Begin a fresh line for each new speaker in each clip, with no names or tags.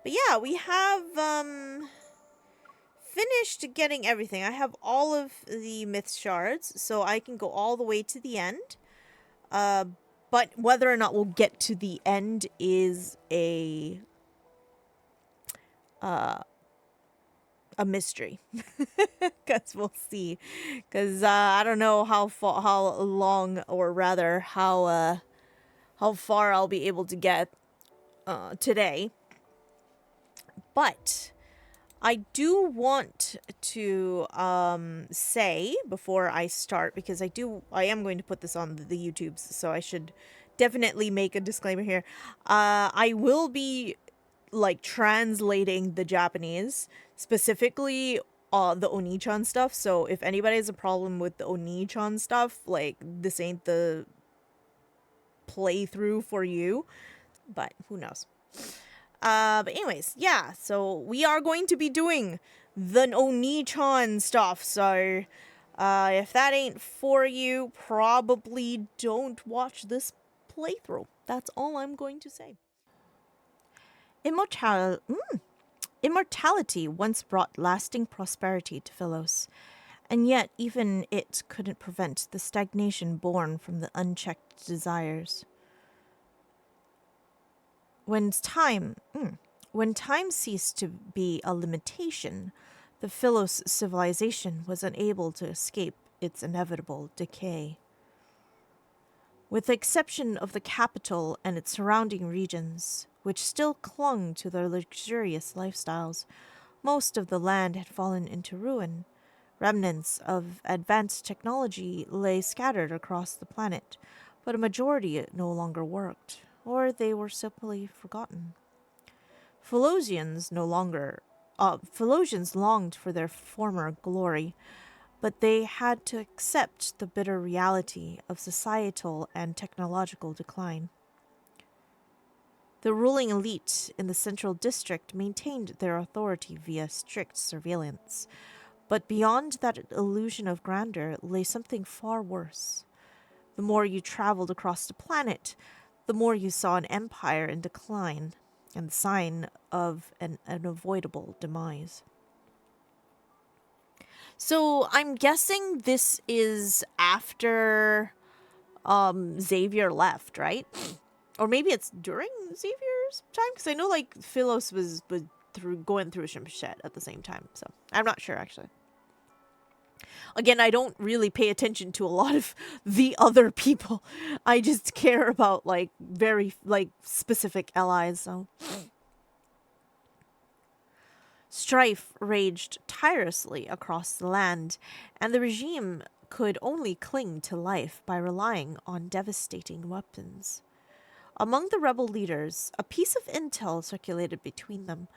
But yeah, we have finished getting everything. I have all of the myth shards, so I can go all the way to the end. But whether or not we'll get to the end is a mystery. Because we'll see. Because I don't know how long, or rather how far I'll be able to get today. But I do want to say before I start, because I am going to put this on the YouTubes, so I should definitely make a disclaimer here. I will be like translating the Japanese, specifically the Oni-chan stuff. So if anybody has a problem with the Oni-chan stuff, like, this ain't the playthrough for you, but who knows. But anyways, yeah, so we are going to be doing the Oni-chan stuff, so if that ain't for you, probably don't watch this playthrough. That's all I'm going to say. Immortality once brought lasting prosperity to Philos, and yet even it couldn't prevent the stagnation born from the unchecked desires. When time ceased to be a limitation, the Philos civilization was unable to escape its inevitable decay. With the exception of the capital and its surrounding regions, which still clung to their luxurious lifestyles, most of the land had fallen into ruin. Remnants of advanced technology lay scattered across the planet, but a majority no longer worked, or they were simply forgotten. Philosians longed for their former glory, but they had to accept the bitter reality of societal and technological decline. The ruling elite in the central district maintained their authority via strict surveillance, but beyond that illusion of grandeur lay something far worse. The more you traveled across the planet, the more you saw an empire in decline and the sign of an unavoidable demise. So I'm guessing this is after Xavier left, right? Or maybe it's during Xavier's time, because I know like Philos was going through some shit at the same time. So I'm not sure actually. Again, I don't really pay attention to a lot of the other people. I just care about like very like specific allies. So strife raged tirelessly across the land, and the regime could only cling to life by relying on devastating weapons. Among the rebel leaders, a piece of intel circulated between them.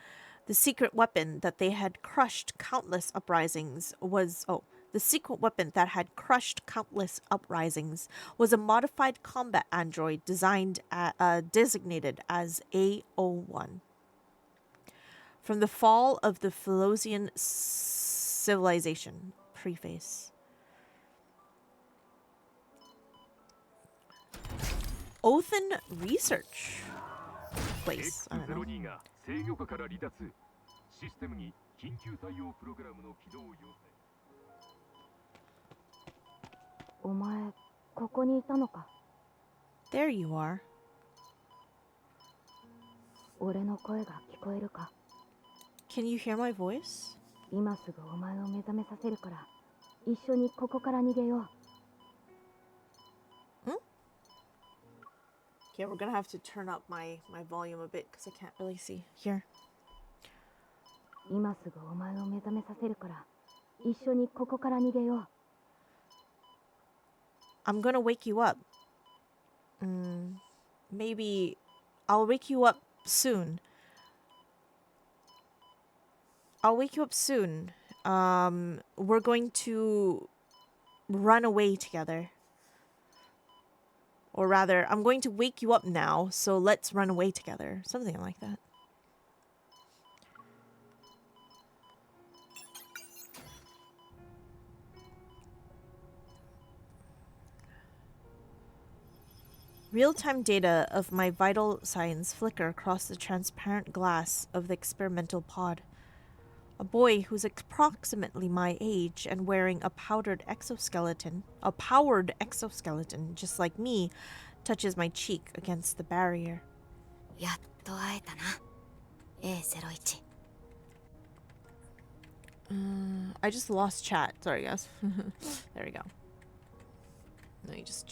The secret weapon that had crushed countless uprisings was a modified combat android designated as A01. From the fall of the Philosian civilization. Preface. Othan Research Place. I don't know. There you are. Can you hear my voice? Okay, we're gonna have to turn up my volume a bit because I can't really see here. I'm gonna wake you up. Maybe I'll wake you up soon. We're going to run away together. Or rather, I'm going to wake you up now, so let's run away together. Something like that. Real-time data of my vital signs flicker across the transparent glass of the experimental pod. A boy who's approximately my age and wearing a powered exoskeleton, just like me, touches my cheek against the barrier.
やっと会えたな A01
I just lost chat. Sorry, guys. There we go. Let me just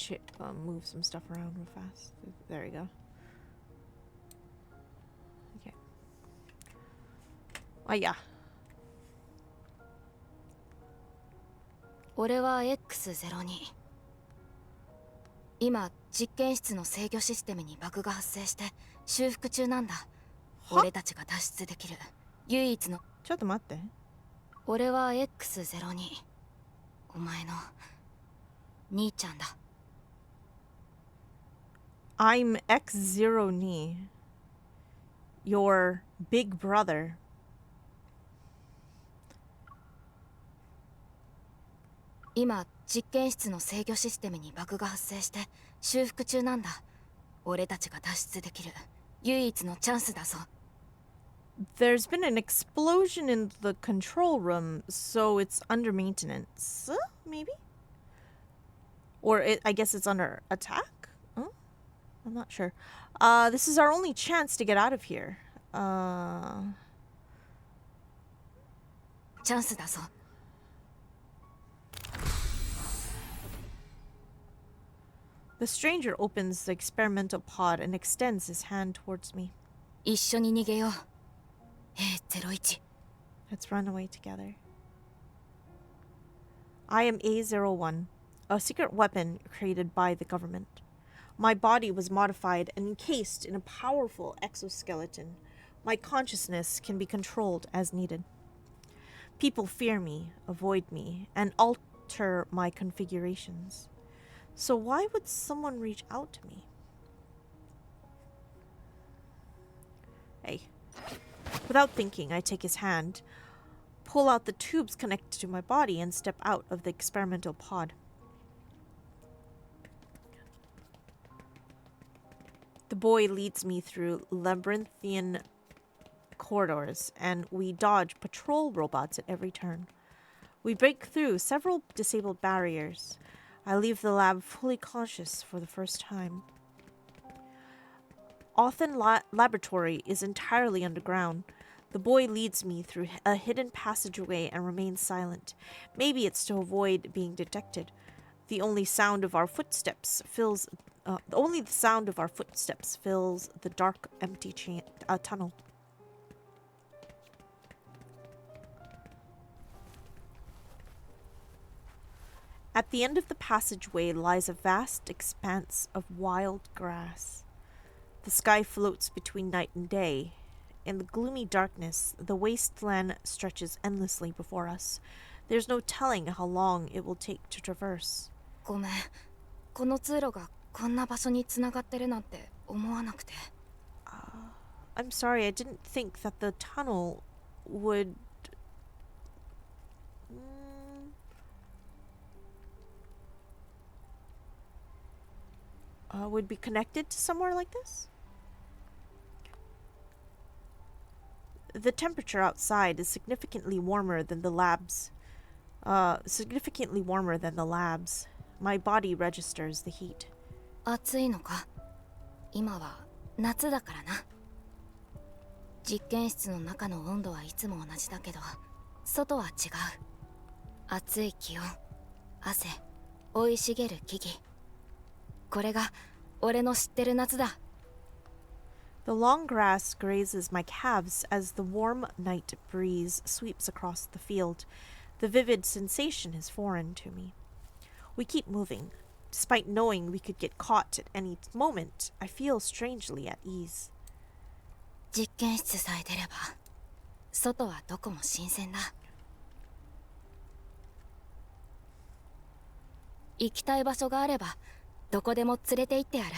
move some stuff around real fast. There we go. Okay. Oh, yeah.
俺は X02 今実験室の制御システムにバグが発生して修復中なんだ俺たちが脱出できる唯一の
ちょっと待って。
俺は X02 お前の兄ちゃんだ
I'm X02 your big brother.
今実験室の制御システムにバグが発生して修復中なんだ俺たちが脱出できる唯一のチャンスだぞ
There's been an explosion in the control room, so it's under maintenance. Maybe? Or I guess it's under attack? Oh, I'm not sure. This is our only chance to get out of here.
チャンスだぞ
The stranger opens the experimental pod and extends his hand towards me.
一緒に逃げよう A01
Let's run away together. I am A01, a secret weapon created by the government. My body was modified and encased in a powerful exoskeleton. My consciousness can be controlled as needed. People fear me, avoid me, and alter my configurations. So why would someone reach out to me? Hey. Without thinking, I take his hand, pull out the tubes connected to my body, and step out of the experimental pod. The boy leads me through labyrinthian corridors, and we dodge patrol robots at every turn. We break through several disabled barriers. I leave the lab fully conscious for the first time. Othen Laboratory is entirely underground. The boy leads me through a hidden passageway and remains silent. Maybe it's to avoid being detected. The only sound of our footsteps fills the dark, empty tunnel. At the end of the passageway lies a vast expanse of wild grass. The sky floats between night and day. In the gloomy darkness, the wasteland stretches endlessly before us. There's no telling how long it will take to traverse.
ごめんこの通路がこんな場所に繋がってるなんて思わなくて
I'm sorry, I didn't think that the tunnel would... would be connected to somewhere like this? The temperature outside is significantly warmer than the labs. My body registers the heat.
暑いのか今は夏だからな実験室の中の温度はいつも同じだけど外は違う暑い気温汗生い茂る木々これが俺の知ってる夏だ
The long grass grazes my calves as the warm night breeze sweeps across the field. The vivid sensation is foreign to me. We keep moving. Despite knowing we could get caught at any moment, I feel strangely at ease.
実験室さえ出れば外はどこも新鮮だ行きたい場所があればどこでも連れて行ってやる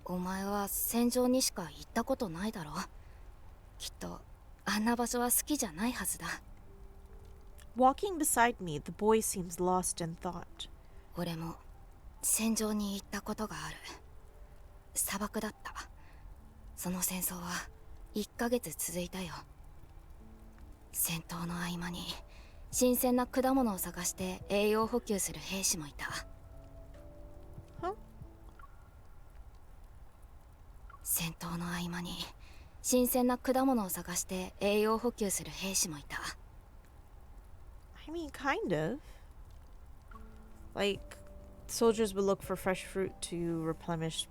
お前は戦場にしか行ったことないだろきっとあんな場所は好きじゃないはずだ
Walking beside me, the boy seems lost in thought.
俺も戦場に行ったことがある。砂漠だった。その戦争は1ヶ月続いたよ。戦闘の合間に新鮮な果物を探して栄養補給する兵士もいた。戦闘の合間に新鮮な果物を探して栄養補給する兵士もいた。
I mean, kind of. Like, soldiers would look for fresh fruit to replenish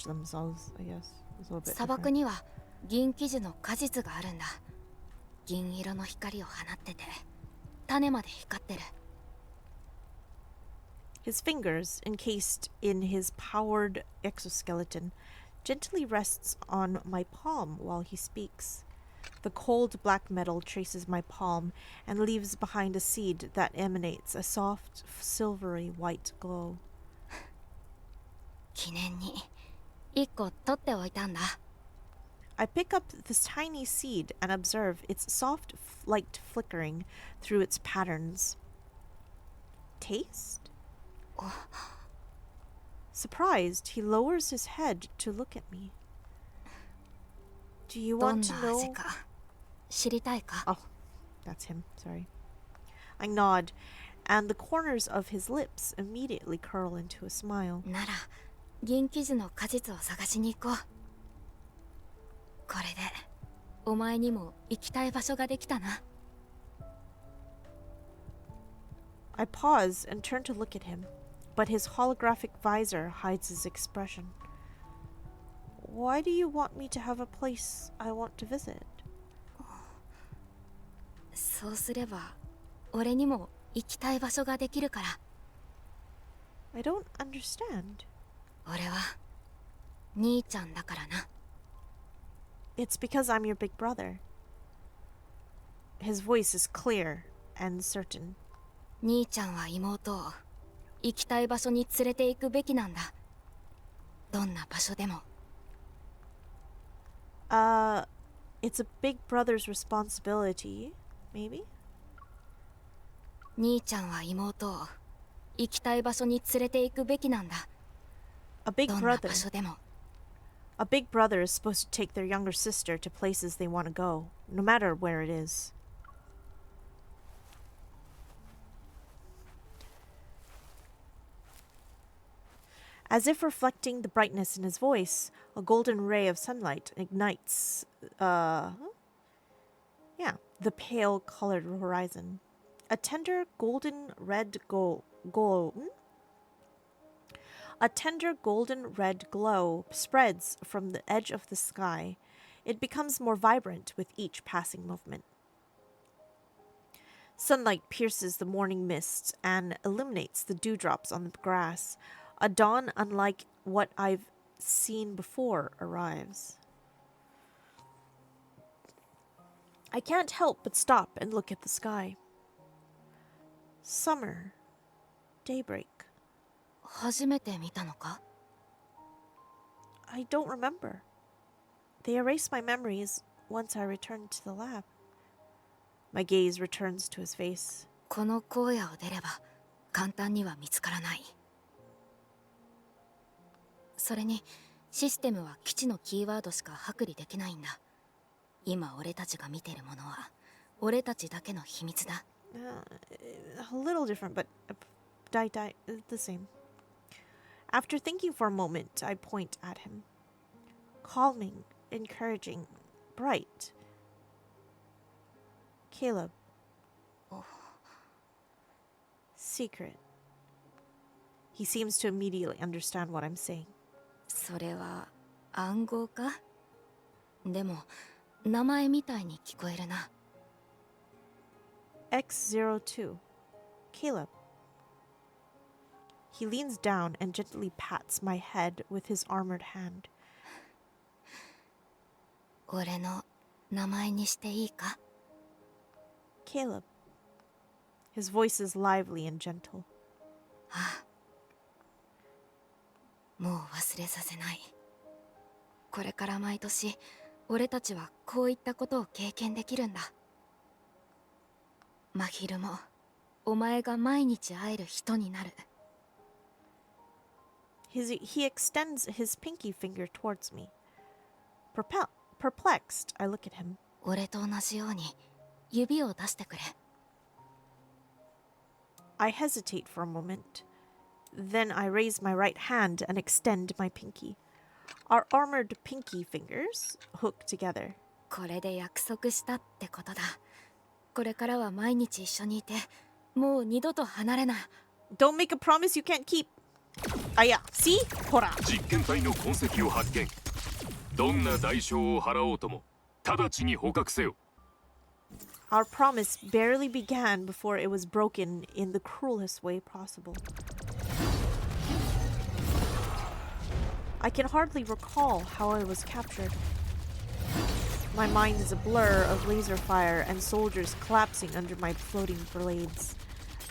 themselves, I guess. It's a little bit
砂漠
different.
には銀生地の果実があるんだ。銀色の光を放ってて種まで光ってる。
His fingers, encased in his powered exoskeleton, gently rests on my palm while he speaks. The cold black metal traces my palm and leaves behind a seed that emanates a soft, silvery white glow.
記念に1個取っておいたんだ。
I pick up this tiny seed and observe its soft light flickering through its patterns. Taste? Surprised, he lowers his head to look at me. Do you
どん
want
な
to
味
know?
か知りたいか？
Oh, that's him. Sorry. I nod, and the corners of his lips immediately curl into a smile.
なら銀生地の果実を探しに行こう。これでお前にも行きたい場所ができたな。
I pause and turn to look at him, but his holographic visor hides his expression. Why do you want me to have a place I want to visit?
そうすれば俺にも行きたい場所ができるから。
I don't understand.
俺は兄ちゃんだからな。
It's because I'm your big brother. His voice is clear and certain.
兄ちゃんは妹を行きたい場所に連れて行くべきなんだ。どんな場所でも。
It's a big brother's responsibility, maybe?
兄ちゃんは妹を行きたい場所に連れて行くべきなんだ。
A big
どんな
brother.
場所でも。
A big brother is supposed to take their younger sister to places they want to go, no matter where it is. As if reflecting the brightness in his voice, a golden ray of sunlight ignites, the pale colored horizon. A tender golden red A tender golden red glow spreads from the edge of the sky. It becomes more vibrant with each passing movement. Sunlight pierces the morning mists and illuminates the dewdrops on the grass. A dawn unlike what I've seen before arrives. I can't help but stop and look at the sky. Summer. Daybreak.
初めて見たのか？
I don't remember. They erase my memories once I return to the lab. My gaze returns to his face.
この荒野を出れば簡単には見つからない。それにシステムは基地のキーワードしか剥離できないんだ。今俺たちが見てるものは俺たちだけの秘密だ。
A little different, but the same. After thinking for a moment, I point at him. Calming, encouraging, bright. Caleb. Secret. He seems to immediately understand what I'm saying.
それは暗号か？でも名前みたいに聞こえるな。
𝑥02. Caleb. He leans down and gently pats my head with his armored hand.
俺の名前にしていいか？
Caleb. His voice is lively and gentle.
ああ、もう忘れさせない。これから毎年俺たちはこういったことを経験できるんだ。真昼もお前が毎日会える人になる。
He extends his pinky finger towards me. Perplexed, I look at him.
俺と同じように指を出してくれ。
I hesitate for a moment. Then I raise my right hand and extend my pinky. Our armored pinky fingers hook together.
これで約束したってことだ。これからは毎日一緒にいて、もう二度と離れない。
Don't make a promise you can't keep. Yeah. See? ほら。
実験体の痕跡を発見。どんな代償を払おうとも、直ちに捕獲せよ。
Our promise barely began before it was broken in the cruelest way possible. I can hardly recall how I was captured. My mind is a blur of laser fire and soldiers collapsing under my floating blades.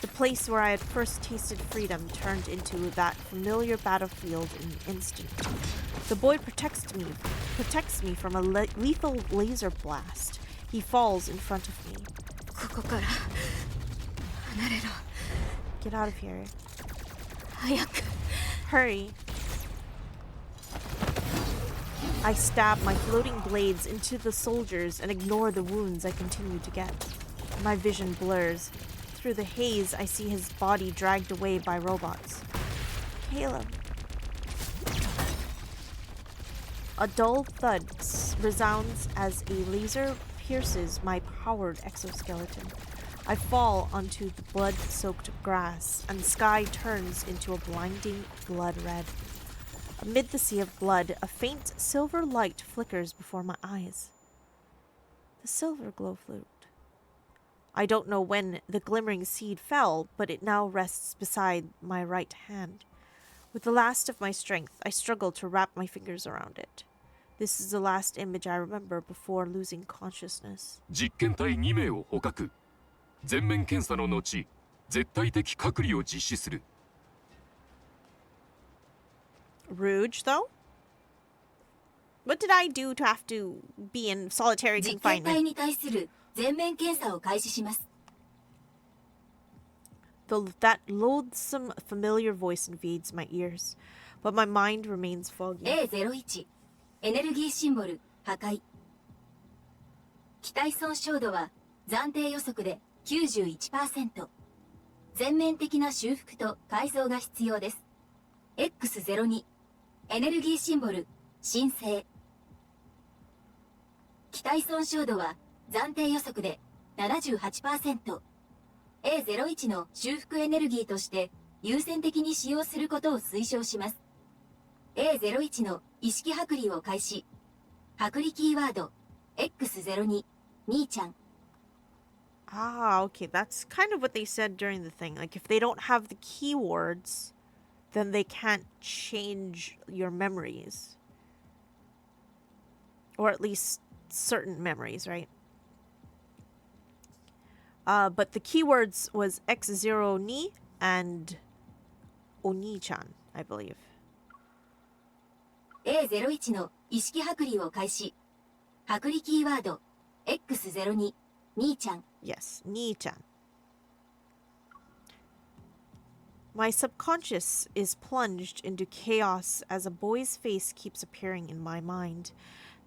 The place where I had first tasted freedom turned into that familiar battlefield in an instant. The boy protects me from a lethal laser blast. He falls in front of me.
ここから離れろ。
Get out of here.
早く。
Hurry. I stab my floating blades into the soldiers and ignore the wounds I continue to get. My vision blurs. Through the haze, I see his body dragged away by robots. Caleb. A dull thud resounds as a laser pierces my powered exoskeleton. I fall onto the blood-soaked grass, and the sky turns into a blinding blood red. Amid the sea of blood, a faint silver light flickers before my eyes. The silver glow flute. I don't know when the glimmering seed fell, but it now rests beside my right hand. With the last of my strength, I struggle to wrap my fingers around it. This is the last image I remember before losing consciousness.
実験体2名を捕獲。全面検査の後、絶対的隔離を実施する。
Rouge, though? What did I do to have to be in solitary
実験体
confinement?
に対する全面検査を開始します。
That loathsome, familiar voice invades my ears, but my mind remains foggy.
𝑴01 エネルギーシンボル破壊。機体損傷度は暫定予測で 91%。全面的な修復と改造が必要です。X02 エネルギーシンボル申請。機体損傷度は暫定予測で 78%。𝑴01 の修復エネルギーとして優先的に使用することを推奨します。𝑴01 の意識剥離を開始。剥離キーワード X02 兄ちゃん。
Ah, okay, that's kind of what they said during the thing. Like, if they don't have the keywords, then they can't change your memories. Or at least certain memories, right? But the keywords was X0 and Oni-chan, I believe.
𝑴01 の意識剥離を開始。剥離キーワード X02 兄ちゃん。
Yes, Ni-chan. My subconscious is plunged into chaos as a boy's face keeps appearing in my mind.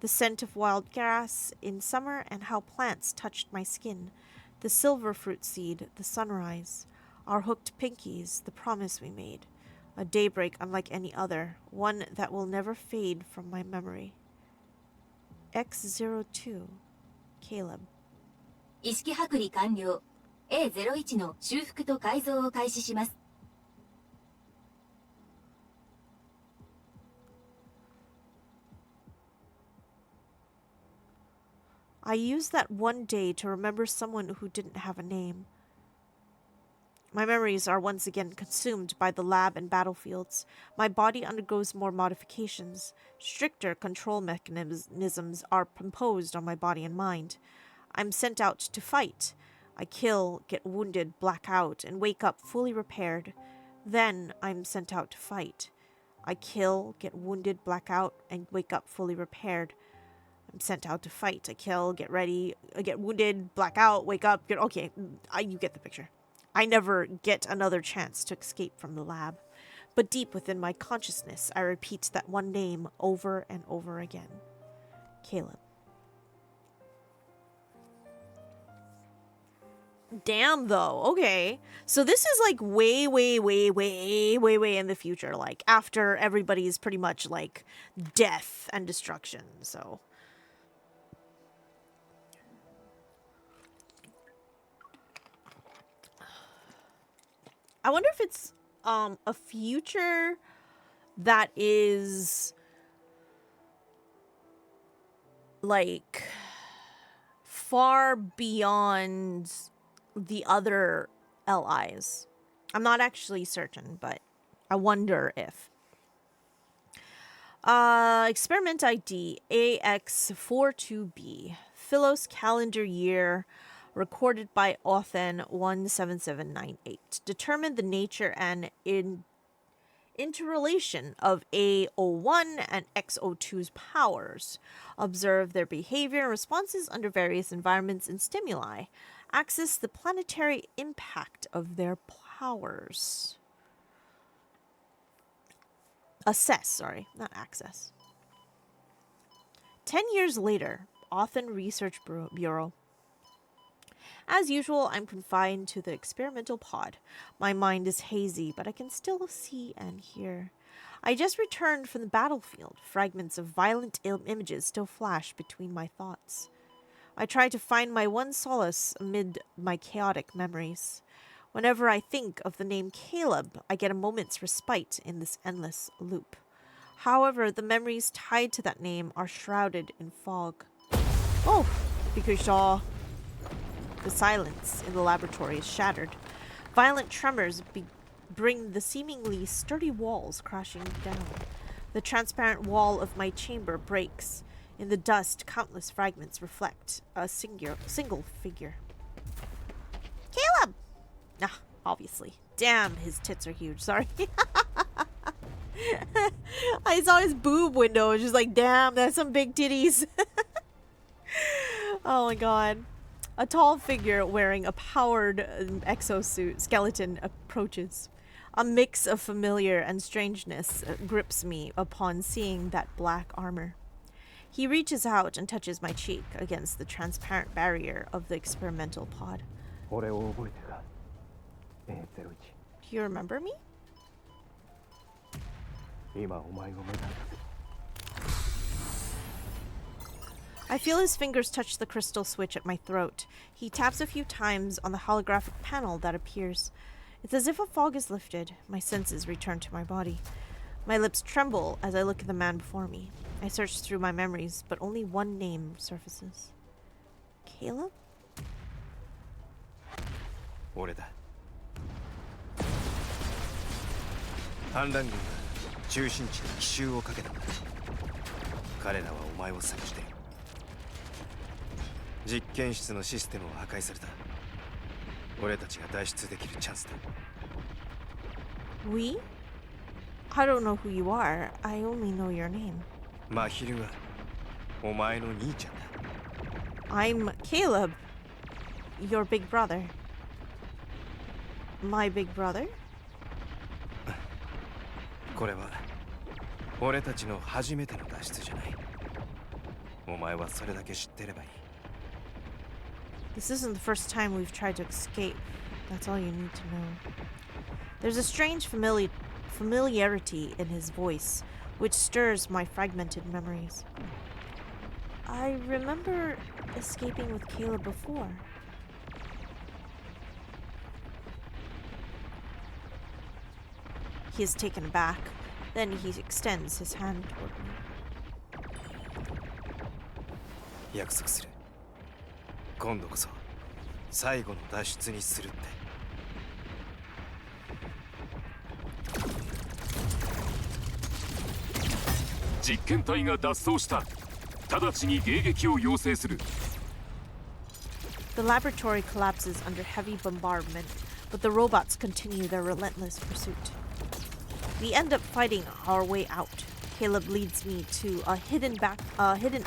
The scent of wild grass in summer and how plants touched my skin. The silver fruit seed, the sunrise. Our hooked pinkies, the promise we made. A daybreak unlike any other, one that will never fade from my memory. X02, Caleb.
意識剥離完了。𝑴01 の修復と改造を開始します。
I used that one day to remember someone who didn't have a name. My memories are once again consumed by the lab and battlefields. My body undergoes more modifications. Stricter control mechanisms are imposed on my body and mind. I'm sent out to fight. I kill, get wounded, black out, and wake up fully repaired. Then I'm sent out to fight. I kill, get wounded, black out, and wake up fully repaired. I'm sent out to fight. I kill, get ready, get wounded, black out, wake up, you get the picture. I never get another chance to escape from the lab. But deep within my consciousness, I repeat that one name over and over again. Caleb. Damn, though. Okay. So this is like way in the future. Like after everybody's pretty much like death and destruction. So. I wonder if it's a future that is like far beyond the other LIs. I'm not actually certain, but I wonder if. Experiment ID 𝑴𝒔𝒂𝒍 Philos calendar year recorded by Othen 17798. Determine the nature and interrelation of A01 and X02's powers. Observe their behavior and responses under various environments and stimuli. Access the planetary impact of their powers. Assess, sorry, not access. 10 years later, Othen Research Bureau. As usual, I'm confined to the experimental pod. My mind is hazy, but I can still see and hear. I just returned from the battlefield. Fragments of violent images still flash between my thoughts. I try to find my one solace amid my chaotic memories. Whenever I think of the name Caleb, I get a moment's respite in this endless loop. However, the memories tied to that name are shrouded in fog. Oh, 𝒖𝒂𝒂𝒐𝒓𝒕. The silence in the laboratory is shattered. Violent tremors bring the seemingly sturdy walls crashing down. The transparent wall of my chamber breaks. In the dust, countless fragments reflect a single figure. Caleb! Ah, obviously. Damn, his tits are huge. Sorry. I saw his boob window. It's just like, damn, that's some big titties. Oh my god. A tall figure wearing a powered exosuit skeleton approaches. A mix of familiar and strangeness grips me upon seeing that black armor. He reaches out and touches my cheek against the transparent barrier of the experimental pod. Do you remember me? I feel his fingers touch the crystal switch at my throat. He taps a few times on the holographic panel that appears. It's as if a fog is lifted. My senses return to my body. My lips tremble as I look at the man before me. I search through my memories, but only one name surfaces. Caleb?
俺だ。反乱軍が中心地に奇襲をかけたんだ。彼らはお前を探してる。実験室のシステムを破壊された。俺たちが脱出できるチャンスだ。
We? I don't know who you are. I only know your name.
真昼はお前の兄ちゃんだ。
I'm Caleb, your big brother. My big brother?
これは俺たちの初めての脱出じゃない。お前はそれだけ知ってればいい。
This isn't the first time we've tried to escape. That's all you need to know. There's a strange familiarity in his voice, which stirs my fragmented memories. I remember escaping with Caleb before. He is taken aback. Then he extends his hand toward me.
約束する。今度こそ最後の脱出にするって。
実験体が脱走した。直ちに迎撃を要請する。
The laboratory collapses under heavy bombardment, but the robots continue their relentless pursuit. We end up fighting our way out. Caleb leads me to a hidden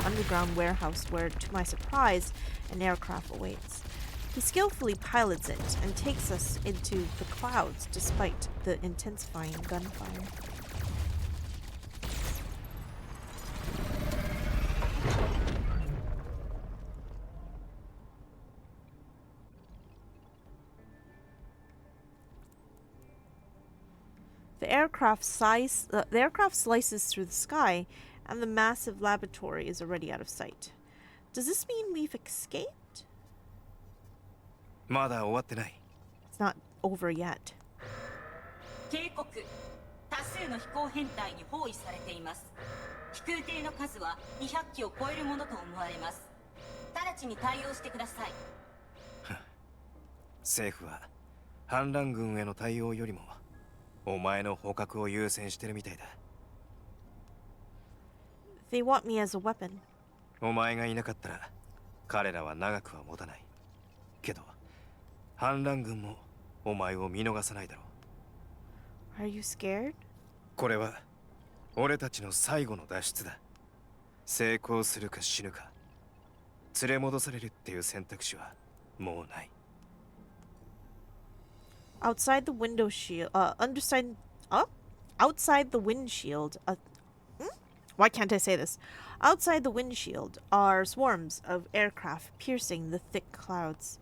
underground warehouse where, to my surprise, an aircraft awaits. He skillfully pilots it and takes us into the clouds despite the intensifying gunfire. The aircraft slices through the sky, and the massive laboratory is already out of sight. Does this mean we've escaped?
まだ終わってない。
It's not over yet.
警告、多数の飛行編隊に包囲されています。飛空艇の数は200機を超えるものと思われます。直ちに対応してください。
政府は反乱軍への対応よりもお前の捕獲を優先してるみたいだ。
They want me as a weapon.
お前がいなかったら彼らは長くは持たない。けど反乱軍もお前を見逃さないだろう。
Are you scared?
これは俺たちの最後の脱出だ。成功するか死ぬか、連れ戻されるっていう選択肢はもうない。
Outside the window shield, outside the windshield, why can't I say this? Outside the windshield are swarms of aircraft piercing the thick clouds.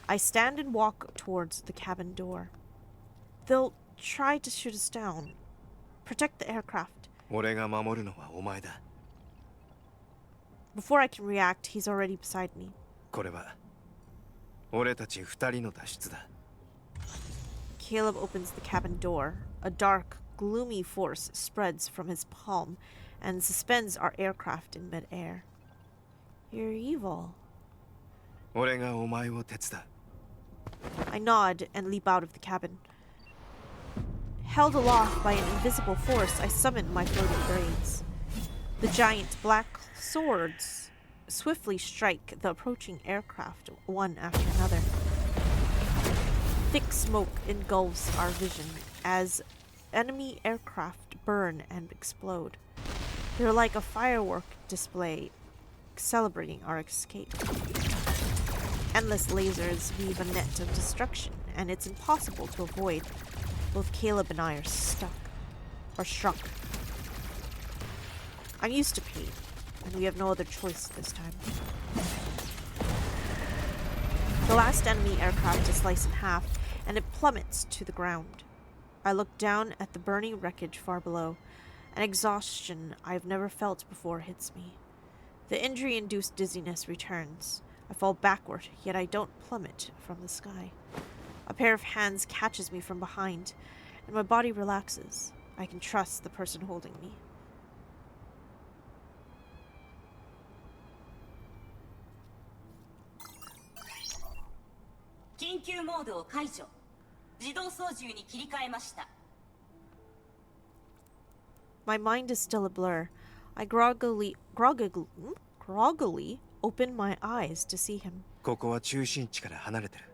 I stand and walk towards the cabin door. They'll try to shoot us down. Protect the aircraft.
俺が守るのはお前だ。
Before I can react, he's already beside me.
これは俺たち二人の脱出だ。
Caleb opens the cabin door. A dark, gloomy force spreads from his palm and suspends our aircraft in midair. You're evil.
俺がお前を手伝う。
I nod and leap out of the cabin. Held aloft by an invisible force, I summon my floating blades. The giant black swords swiftly strike the approaching aircraft one after another. Thick smoke engulfs our vision as enemy aircraft burn and explode. They're like a firework display celebrating our escape. Endless lasers weave a net of destruction, and it's impossible to avoid. Both Caleb and I are struck. I'm used to pain, and we have no other choice this time. The last enemy aircraft is sliced in half, and it plummets to the ground. I look down at the burning wreckage far below. An exhaustion I've never felt before hits me. The injury-induced dizziness returns. I fall backward, yet I don't plummet from the sky. A pair of hands catches me from behind, and my body relaxes. I can trust the person holding me. My mind is still a blur. I groggily open my eyes to see him.
ここは中心地から離れてる。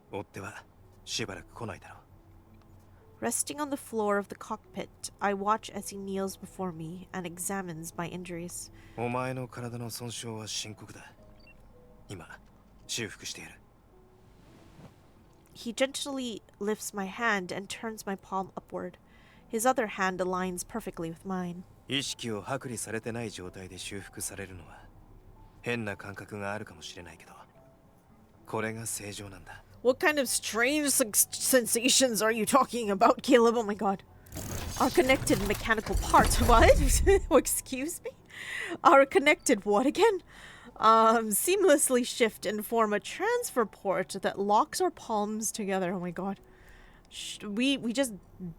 追ってはしばらく来ないだろう。
Resting on the floor of the cockpit, I watch as he kneels before me and examines my injuries.
お前の体の損傷は深刻だ。今、修復してやる。
He gently lifts my hand and turns my palm upward. His other hand aligns perfectly with mine.
意識を剥離されてない状態で修復されるのは変な感覚があるかもしれないけど、これが正常なんだ。
What kind of strange sensations are you talking about, Caleb? Oh my god. Our connected mechanical parts. What? Excuse me? Our connected what again? Seamlessly shift and form a transfer port that locks our palms together. Oh my god. We just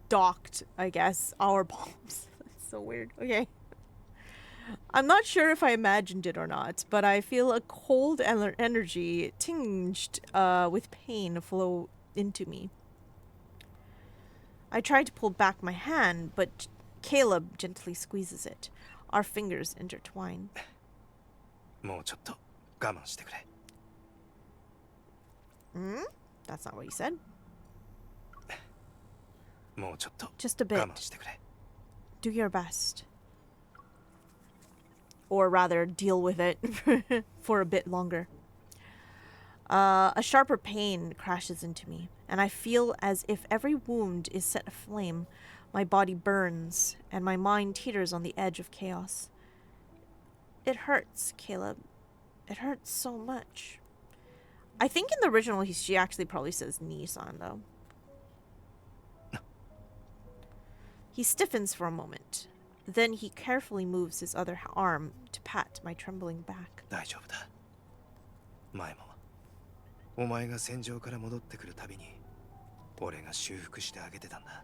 docked, I guess, our palms. That's so weird. Okay. I'm not sure if I imagined it or not, but I feel a cold energy tinged with pain flow into me. I try to pull back my hand, but Caleb gently squeezes it. Our fingers intertwine.
もうちょっと我慢してくれ。
That's not what he said.
もうちょっと
Just a bit.
我慢してくれ。
Do your best. Or rather, deal with it for a bit longer. A sharper pain crashes into me, and I feel as if every wound is set aflame. My body burns, and my mind teeters on the edge of chaos. It hurts, Caleb. It hurts so much. I think in the original, she actually probably says Nissan, though. He stiffens for a moment. Then he carefully moves his other arm to pat my trembling back.
大丈夫だ。前もお前が戦場から戻ってくるたびに俺が修復してあげてたんだ。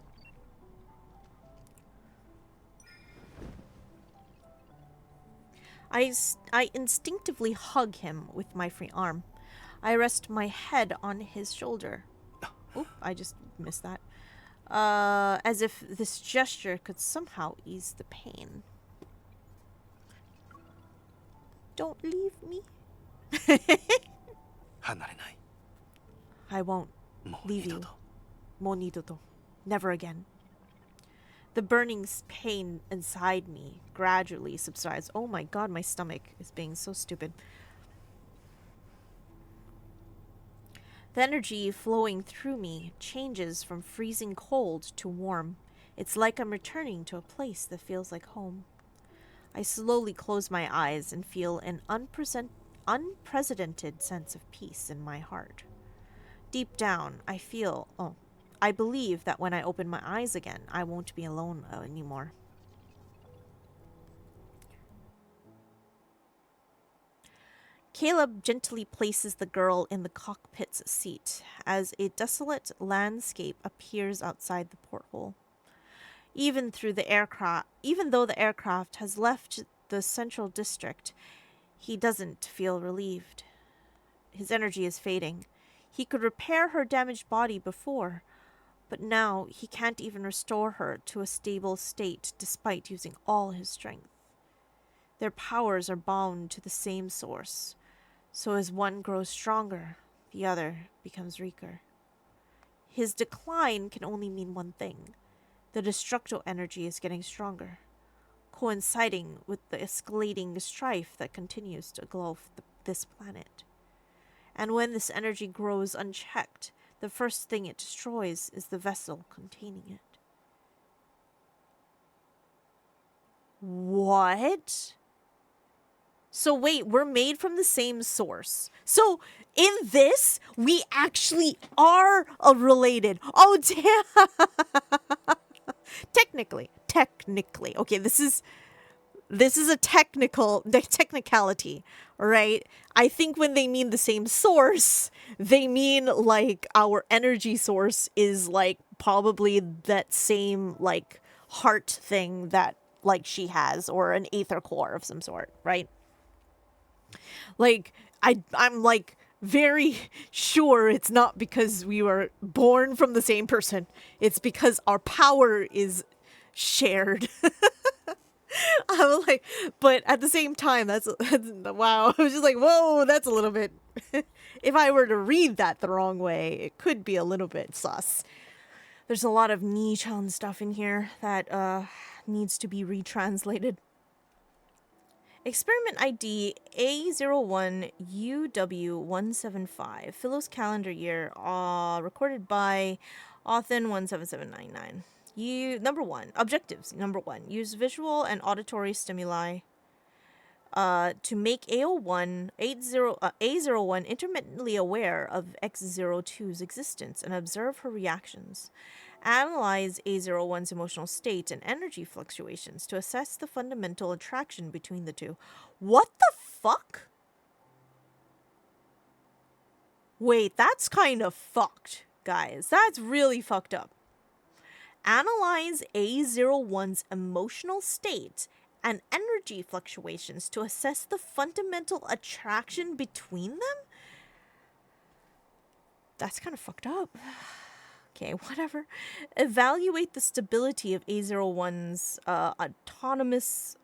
I instinctively hug him with my free arm. I rest my head on his shoulder. Oop, I just missed that. As if this gesture could somehow ease the pain. Don't leave me.
離れない。
I won't
もう
leave
二
you.
度と。
Monidoto. Never again. The burning pain inside me gradually subsides. Oh my god, my stomach is being so stupid. The energy flowing through me changes from freezing cold to warm. It's like I'm returning to a place that feels like home. I slowly close my eyes and feel an unprecedented sense of peace in my heart. Deep down, I believe that when I open my eyes again, I won't be alone anymore. Caleb gently places the girl in the cockpit's seat as a desolate landscape appears outside the porthole. Even though the aircraft has left the central district, he doesn't feel relieved. His energy is fading. He could repair her damaged body before, but now he can't even restore her to a stable state despite using all his strength. Their powers are bound to the same source, so as one grows stronger, the other becomes weaker. His decline can only mean one thing. The destructo energy is getting stronger, coinciding with the escalating strife that continues to engulf this planet. And when this energy grows unchecked, the first thing it destroys is the vessel containing it. What? So wait, we're made from the same source. So in this, we actually are related. Oh, damn. Technically. Okay, this is a technicality, right? I think when they mean the same source, they mean like our energy source is like probably that same like heart thing that like she has, or an aether core of some sort, right? Like I'm like very sure it's not because we were born from the same person. It's because our power is shared. I'm like, but at the same time, that's wow. I was just like, whoa, that's a little bit. If I were to read that the wrong way, it could be a little bit sus. There's a lot of Nichan stuff in here that needs to be retranslated. Experiment ID A01UW175, Philos calendar year, recorded by Authon 17799. Number 1, objectives. Number 1, use visual and auditory stimuli to make A01 intermittently aware of X02's existence and observe her reactions. Analyze A01's emotional state and energy fluctuations to assess the fundamental attraction between the two. What the fuck? Wait, that's kind of fucked, guys. That's really fucked up. Analyze A01's emotional state and energy fluctuations to assess the fundamental attraction between them? That's kind of fucked up. Okay, whatever. Evaluate the stability of A01's autonomous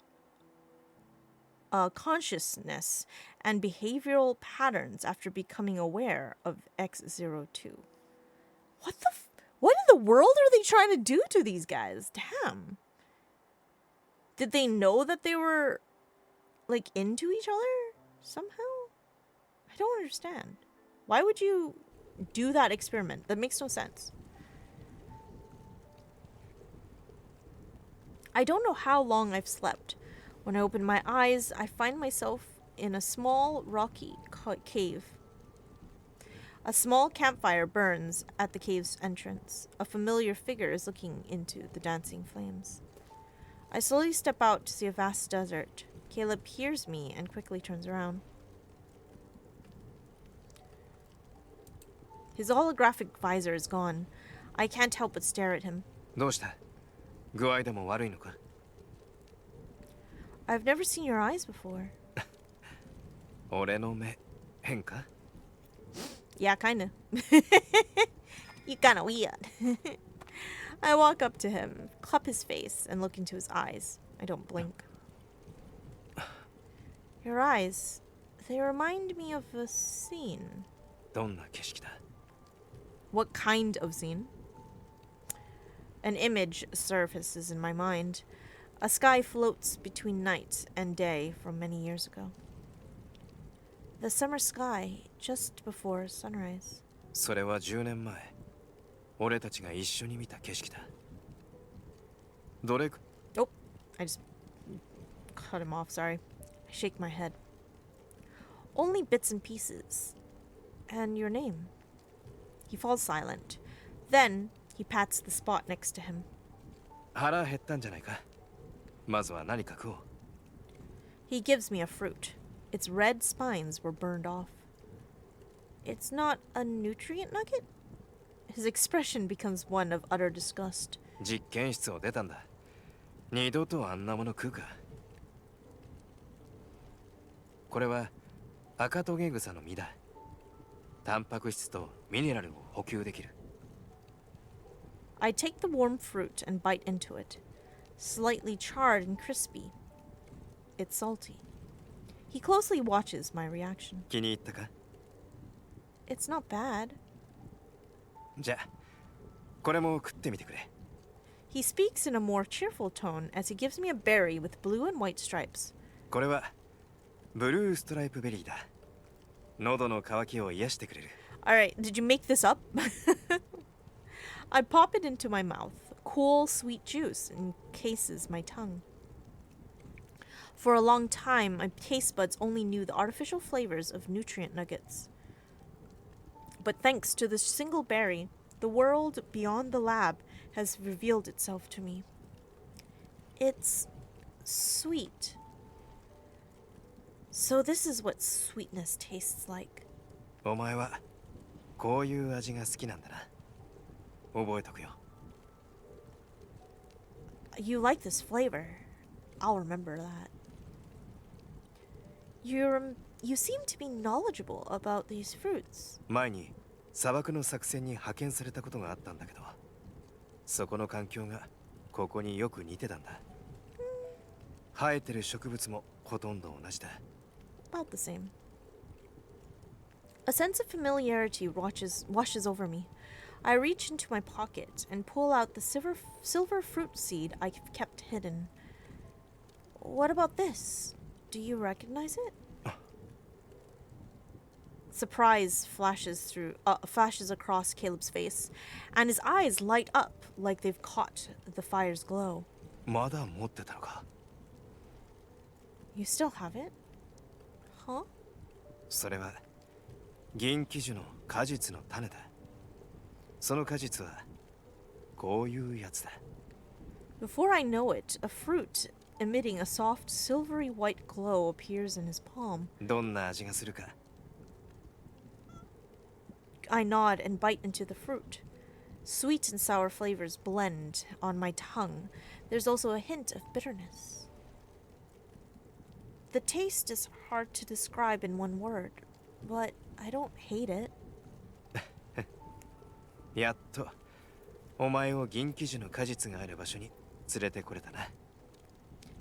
consciousness and behavioral patterns after becoming aware of X02. What in the world are they trying to do to these guys? Damn. Did they know that they were, like, into each other somehow? I don't understand. Why would you do that experiment? That makes no sense. I don't know how long I've slept. When I open my eyes, I find myself in a small rocky cave. A small campfire burns at the cave's entrance. A familiar figure is looking into the dancing flames. I slowly step out to see a vast desert. Caleb hears me and quickly turns around. His holographic visor is gone. I can't help but stare at him.
どうした？具合でも悪いのか？
I've never seen your eyes before.
俺の目変か？
Yeah, kinda. You kinda weird. I walk up to him, cup his face, and look into his eyes. I don't blink. Your eyes, they remind me of a scene.
どんな景色だ？
What kind of scene? An image surfaces in my mind. A sky floats between night and day from many years ago. The summer sky just before sunrise.
それは10年前、俺たちが一緒に見た景色だ。どれく？
Oh, I just cut him off, sorry. I shake my head. Only bits and pieces. And your name. He falls silent. Then he pats the spot next to him.
腹減ったんじゃないか？まずは何か食おう。
He gives me a fruit. Its red spines were burned off. It's not a nutrient nugget? His expression becomes one of utter disgust.
実験室を出たんだ。二度とあんなもの食うか。これは赤トゲグサの実だ。タンパク質とミネラルを補給できる。
I take the warm fruit and bite into it. Slightly charred and crispy. It's salty. He closely watches my reaction.
気に入ったか？
It's not bad.
じゃあ、これも食ってみてくれ。
He speaks in a more cheerful tone as he gives me a berry with blue and white stripes.
これはブルーストライプベリーだ。喉の渇きを癒してくれる。
Alright, did you make this up? I pop it into my mouth. Cool, sweet juice encases my tongue. For a long time, my taste buds only knew the artificial flavors of nutrient nuggets. But thanks to this single berry, the world beyond the lab has revealed itself to me. It's sweet. So this is what sweetness tastes like.
お前はこういう味が好きなんだな。覚えとくよ。
You like this flavor. I'll remember that. You seem to be knowledgeable about these fruits.
前に砂漠の作戦に派遣されたことがあったんだけど、そこの環境がここによく似てたんだ。生えてる植物もほとんど同じだ。
About the same. A sense of familiarity washes over me. I reach into my pocket and pull out the silver fruit seed I kept hidden. What about this? Do you recognize it? Surprise flashes across Caleb's face, and his eyes light up like they've caught the fire's glow.
まだ持ってたのか？
You still have it? Huh?
それは銀喜樹の果実の種だ。その果実はこういうやつだ。
Before I know it, a fruit emitting a soft silvery white glow appears in his palm.
どんな味がするか？
I nod and bite into the fruit. Sweet and sour flavors blend on my tongue. There's also a hint of bitterness. The taste is hard to describe in one word, but I don't hate it.
やっとお前を銀喜樹の果実がある場所に連れてこれたな。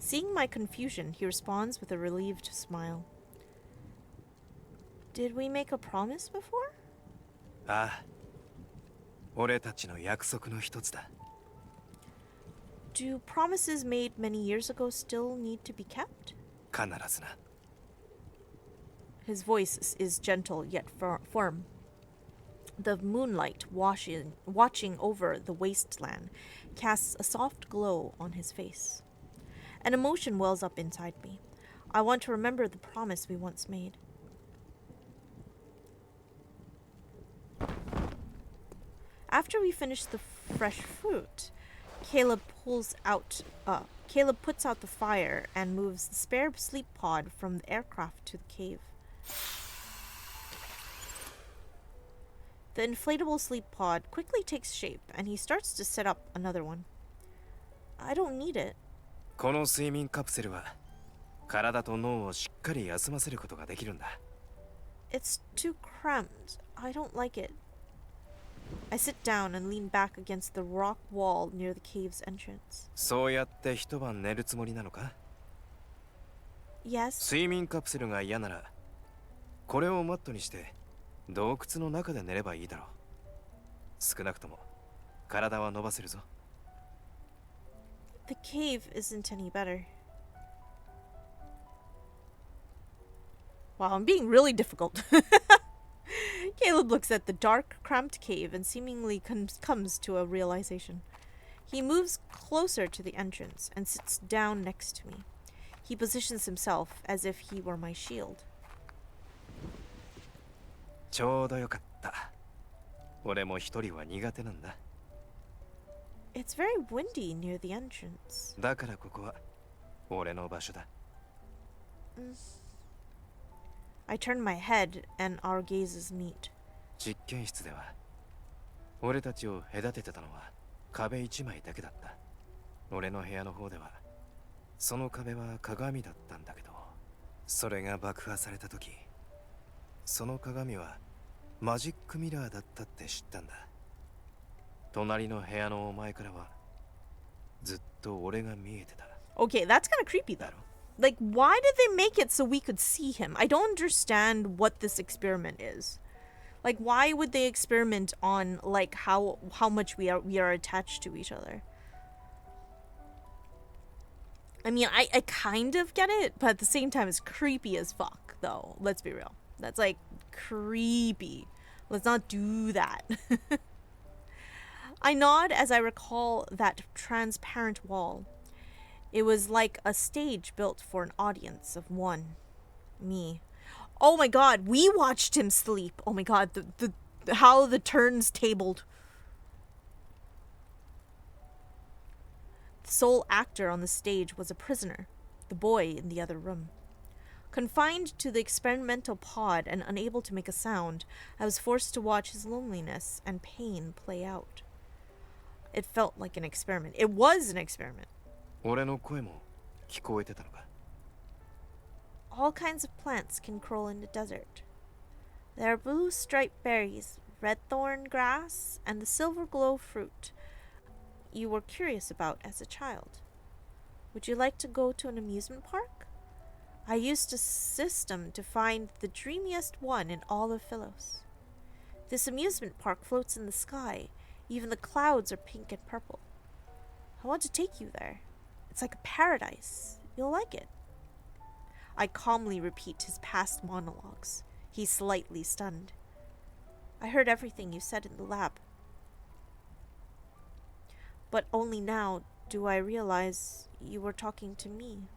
Seeing my confusion, he responds with a relieved smile. Did we make a promise before?
ああ、俺たちの約束の一つだ。
Do promises made many years ago still need to be kept?
必ずな。
His voice is gentle yet firm. The moonlight watching over the wasteland casts a soft glow on his face. An emotion wells up inside me. I want to remember the promise we once made. After we finish the fresh fruit, Caleb puts out the fire and moves the spare sleep pod from the aircraft to the cave. The inflatable sleep pod quickly takes shape and he starts to set up another one. I don't need it.
この睡眠カプセルは体と脳をしっかり休ませることができるんだ。
It's too cramped. I don't like it. I sit down and lean back against the rock wall near the cave's entrance.
そうやって一晩寝るつもりなのか?
Yes.
睡眠カプセルが嫌ならこれをマットにして洞窟の中で寝ればいいだろう。少なくとも体は伸ばせるぞ。
The cave isn't any better. Wow, I'm being really difficult. Caleb looks at the dark, cramped cave and seemingly comes to a realization. He moves closer to the entrance and sits down next to me. He positions himself as if he were my shield.
ちょうどよかった。俺も一人は苦手なんだ。
It's very windy near the entrance.
だからここは俺の場所だ。
I turn my head and our gazes meet.
実験室では俺たちを隔ててたのは壁一枚だけだった。俺の部屋の方ではその壁は鏡だったんだけど、それが爆破された時、その鏡はマジックミラーだったって知ったんだ。隣の部屋のお前からはずっと俺が見えてた。
Okay, that's kind of creepy though. Like, why did they make it so we could see him? I don't understand what this experiment is. Like, why would they experiment on like how much we are attached to each other? I mean, I kind of get it, but at the same time, it's creepy as fuck, though. Let's be real. That's like creepy. Let's not do that. I nod as I recall that transparent wall. It was like a stage built for an audience of one. Me. Oh my god, we watched him sleep. Oh my god, the how the turns tabled. The sole actor on the stage was a prisoner, the boy in the other room. Confined to the experimental pod and unable to make a sound, I was forced to watch his loneliness and pain play out. It felt like an experiment. It was an experiment.
俺の声も聞こえてたのか?
All kinds of plants can grow in the desert. There are blue striped berries, red thorn grass, and the silver glow fruit you were curious about as a child. Would you like to go to an amusement park? I used a system to find the dreamiest one in all of Philos. This amusement park floats in the sky. Even the clouds are pink and purple. I want to take you there. It's like a paradise. You'll like it. I calmly repeat his past monologues. He's slightly stunned. I heard everything you said in the lab. But only now do I realize you were talking to me.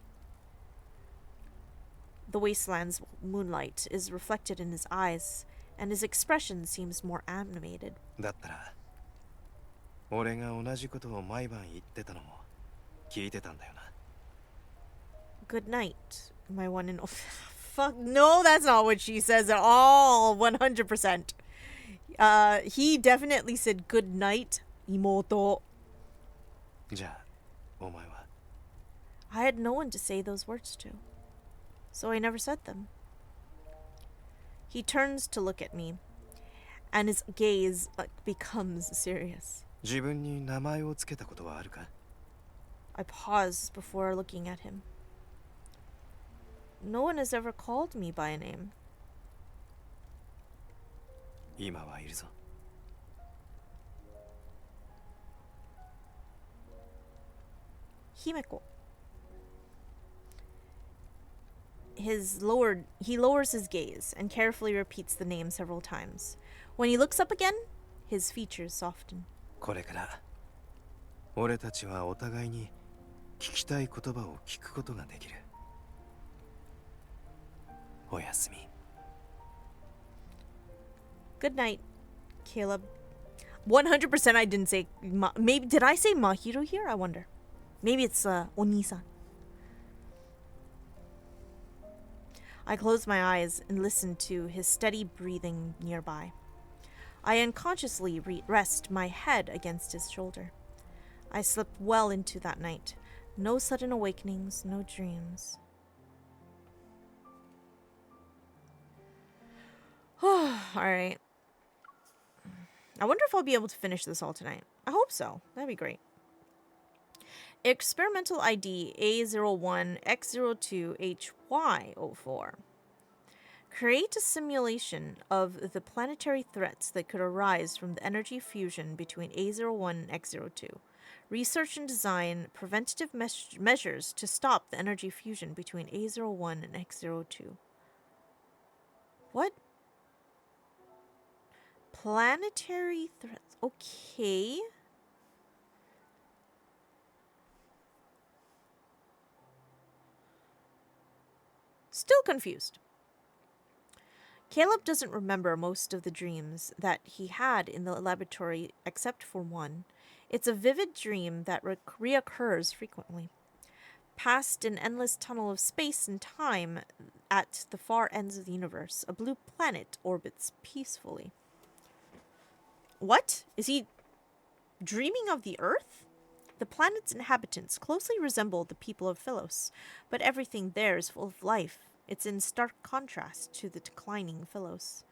The wasteland's moonlight is reflected in his eyes, and his expression seems more animated.
だったら俺が同じことを毎晩言ってたのも聞いてたんだよな。
Good night, my one and only. Fuck, no, that's not what she says at all. 100%. He definitely said good night, imoto.
じゃあお前は?
I had no one to say those words to, so I never said them. He turns to look at me, and his gaze becomes serious.
自分に名前をつけたことはあるか?
I pause before looking at him. No one has ever called me by a name.
今はいるぞ。
Himeko. He lowers his gaze and carefully repeats the name several times. When he looks up again, his features soften.
これから俺たちはお互いに聞きたい言葉を聞くことができる。おやすみ。
Good night, Caleb. 100% I didn't say... maybe did I say Mahiro here? I wonder. Maybe it's Onisan. I close my eyes and listen to his steady breathing nearby. I unconsciously rest my head against his shoulder. I slept well into that night. No sudden awakenings, no dreams. Alright. I wonder if I'll be able to finish this all tonight. I hope so. That'd be great. Experimental ID 𝑎01𝑥02ℎ𝒌04. Create a simulation of the planetary threats that could arise from the energy fusion between 𝑎01 and 𝑥02. Research and design preventative measures to stop the energy fusion between 𝑎01 and 𝑥02. What? Planetary threats. Okay. Still confused. Caleb doesn't remember most of the dreams that he had in the laboratory except for one. It's a vivid dream that reoccurs frequently. Past an endless tunnel of space and time at the far ends of the universe, a blue planet orbits peacefully. What? Is he dreaming of the Earth? The planet's inhabitants closely resemble the people of Philos, but everything there is full of life. It's in stark contrast to the declining Philos.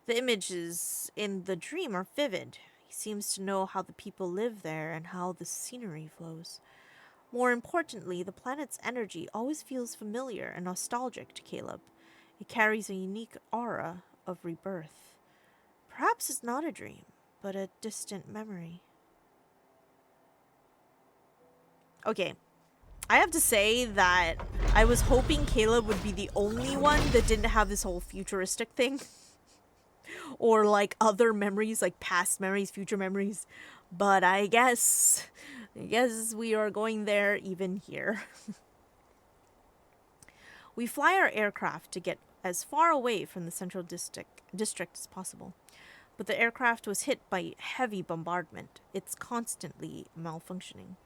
The images in the dream are vivid. He seems to know how the people live there and how the scenery flows. More importantly, the planet's energy always feels familiar and nostalgic to Caleb. It carries a unique aura of rebirth. Perhaps it's not a dream, but a distant memory. Okay. I have to say that I was hoping Caleb would be the only one that didn't have this whole futuristic thing. Or like other memories, like past memories, future memories. But I guess we are going there even here. We fly our aircraft to get as far away from the central district as possible. But the aircraft was hit by heavy bombardment. It's constantly malfunctioning.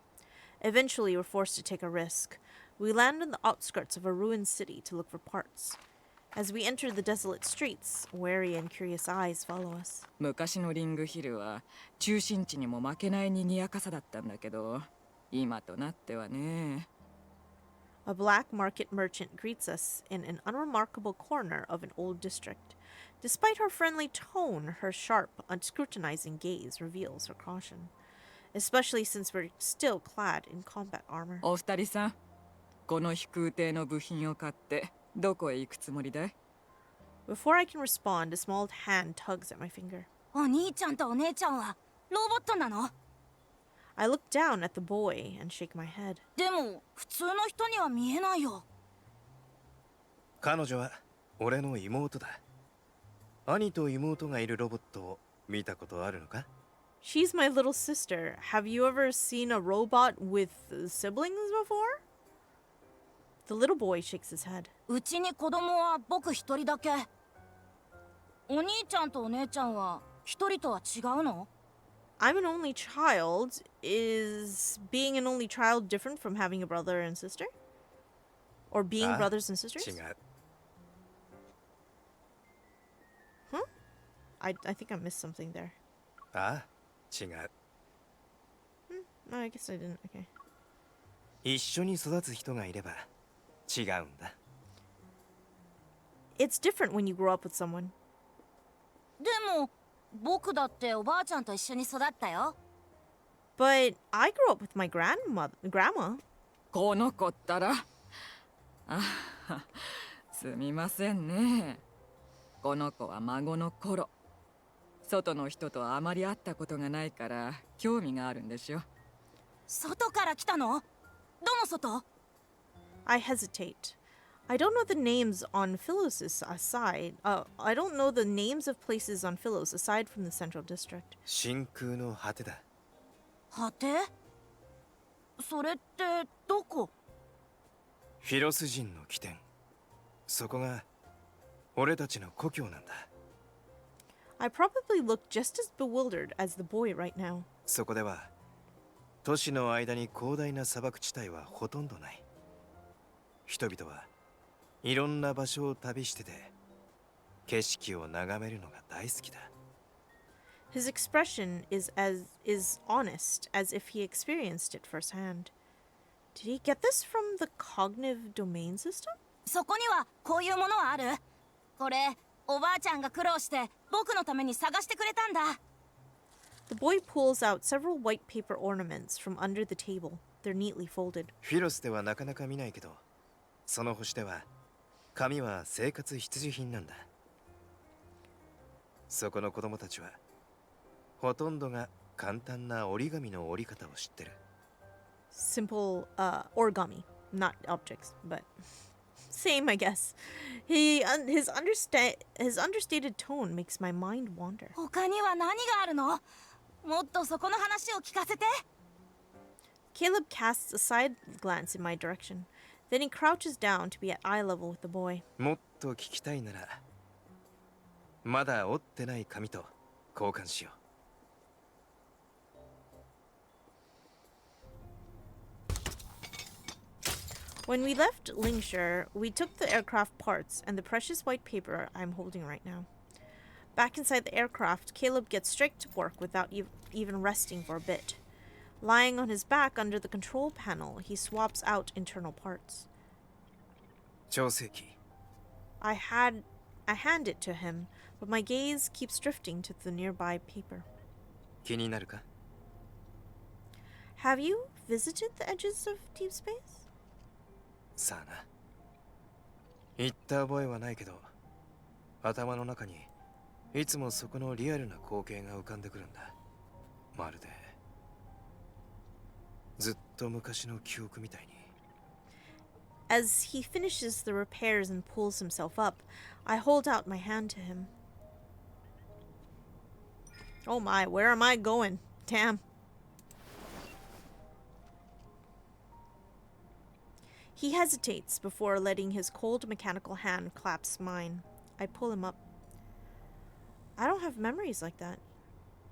Eventually, we're forced to take a risk. We land on the outskirts of a ruined city to look for parts. As we enter the desolate streets, wary and curious eyes follow us.
昔のリングヒルは中心地にも負けない賑やかさだったんだけど、今となってはね。
A black market merchant greets us in an unremarkable corner of an old district. Despite her friendly tone, her sharp, unscrutinizing gaze reveals her caution. Especially since we're still clad in combat armor.
お二人さん、この飛空艇の部品を買ってどこへ行くつもりだい？
Before I can respond, a small hand tugs at my finger.
お兄ちゃんとお姉ちゃんはロボットなの？
I look down at the boy and shake my head.
でも普通の人には見えないよ。
彼女は俺の妹だ。兄と妹がいるロボットを見たことあるのか？
She's my little sister. Have you ever seen a robot with siblings before? The little boy shakes his head.
うちに子供は僕一人だけ。お兄ちゃんとお姉ちゃんは一人とは違うの？
I'm an only child. Is being an only child different from having a brother and sister? Or being brothers and sisters?
違う。
Huh? I think I missed something there.
ああ、違う。
No, I guess I didn't. Okay.
一緒に育つ人がいれば違うんだ。
It's different when you grow up with someone.
でも僕だっておばあちゃんと一緒に育ったよ。
But I grew up with my grandma.
この子ったら。あ、すみませんね。この子は孫の頃。外の人とあまり会ったことがないから興味があるんでしょ。
外から来たの？どの外？
I hesitate. I don't know the names on Philos' aside. I don't know the names of places on Philos aside from the Central District.
真空の果てだ。
果て？それってどこ？
フィロス人の起点。そこが俺たちの故郷なんだ。
I probably look just as bewildered as the boy right now.
そこでは都市の間に広大な砂漠地帯はほとんどない。人々はいろんな場所を旅してて景色を眺めるのが大好きだ。
His expression is honest, as if he experienced it firsthand. Did he get this from the cognitive domain system?
そこにはこういうものはある？これおばあちゃんが苦労して僕のために探してくれたんだ。
The boy pulls out several white paper ornaments from under the table. They're neatly folded.
フィロスではなかなか見ないけど、その星では紙は生活必需品なんだ。そこの子供たちはほとんどが簡単な折り紙の折り方を知ってる。
Simple origami, not objects, but same, I guess. His understated tone makes my mind wander.
他には何があるの？もっとそこの話を聞かせて。
Caleb casts a side glance in my direction. Then he crouches down to be at eye level with the boy.
もっと聞きたいなら、まだ折ってない紙と交換しよう。
When we left Lingshire, we took the aircraft parts and the precious white paper I'm holding right now. Back inside the aircraft, Caleb gets straight to work without even resting for a bit. Lying on his back under the control panel, he swaps out internal parts.
調整機。
I hand it to him, but my gaze keeps drifting to the nearby paper.
気になるか？
Have you visited the edges of deep space?
さあな。言った覚えはないけど、頭の中にいつもそこのリアルな光景が浮かんでくるんだ。まるでずっと昔の記憶みたいに。
As he finishes the repairs and pulls himself up, I hold out my hand to him. Oh my, where am I going? Damn. He hesitates before letting his cold mechanical hand clasp mine. I pull him up. I don't have memories like that.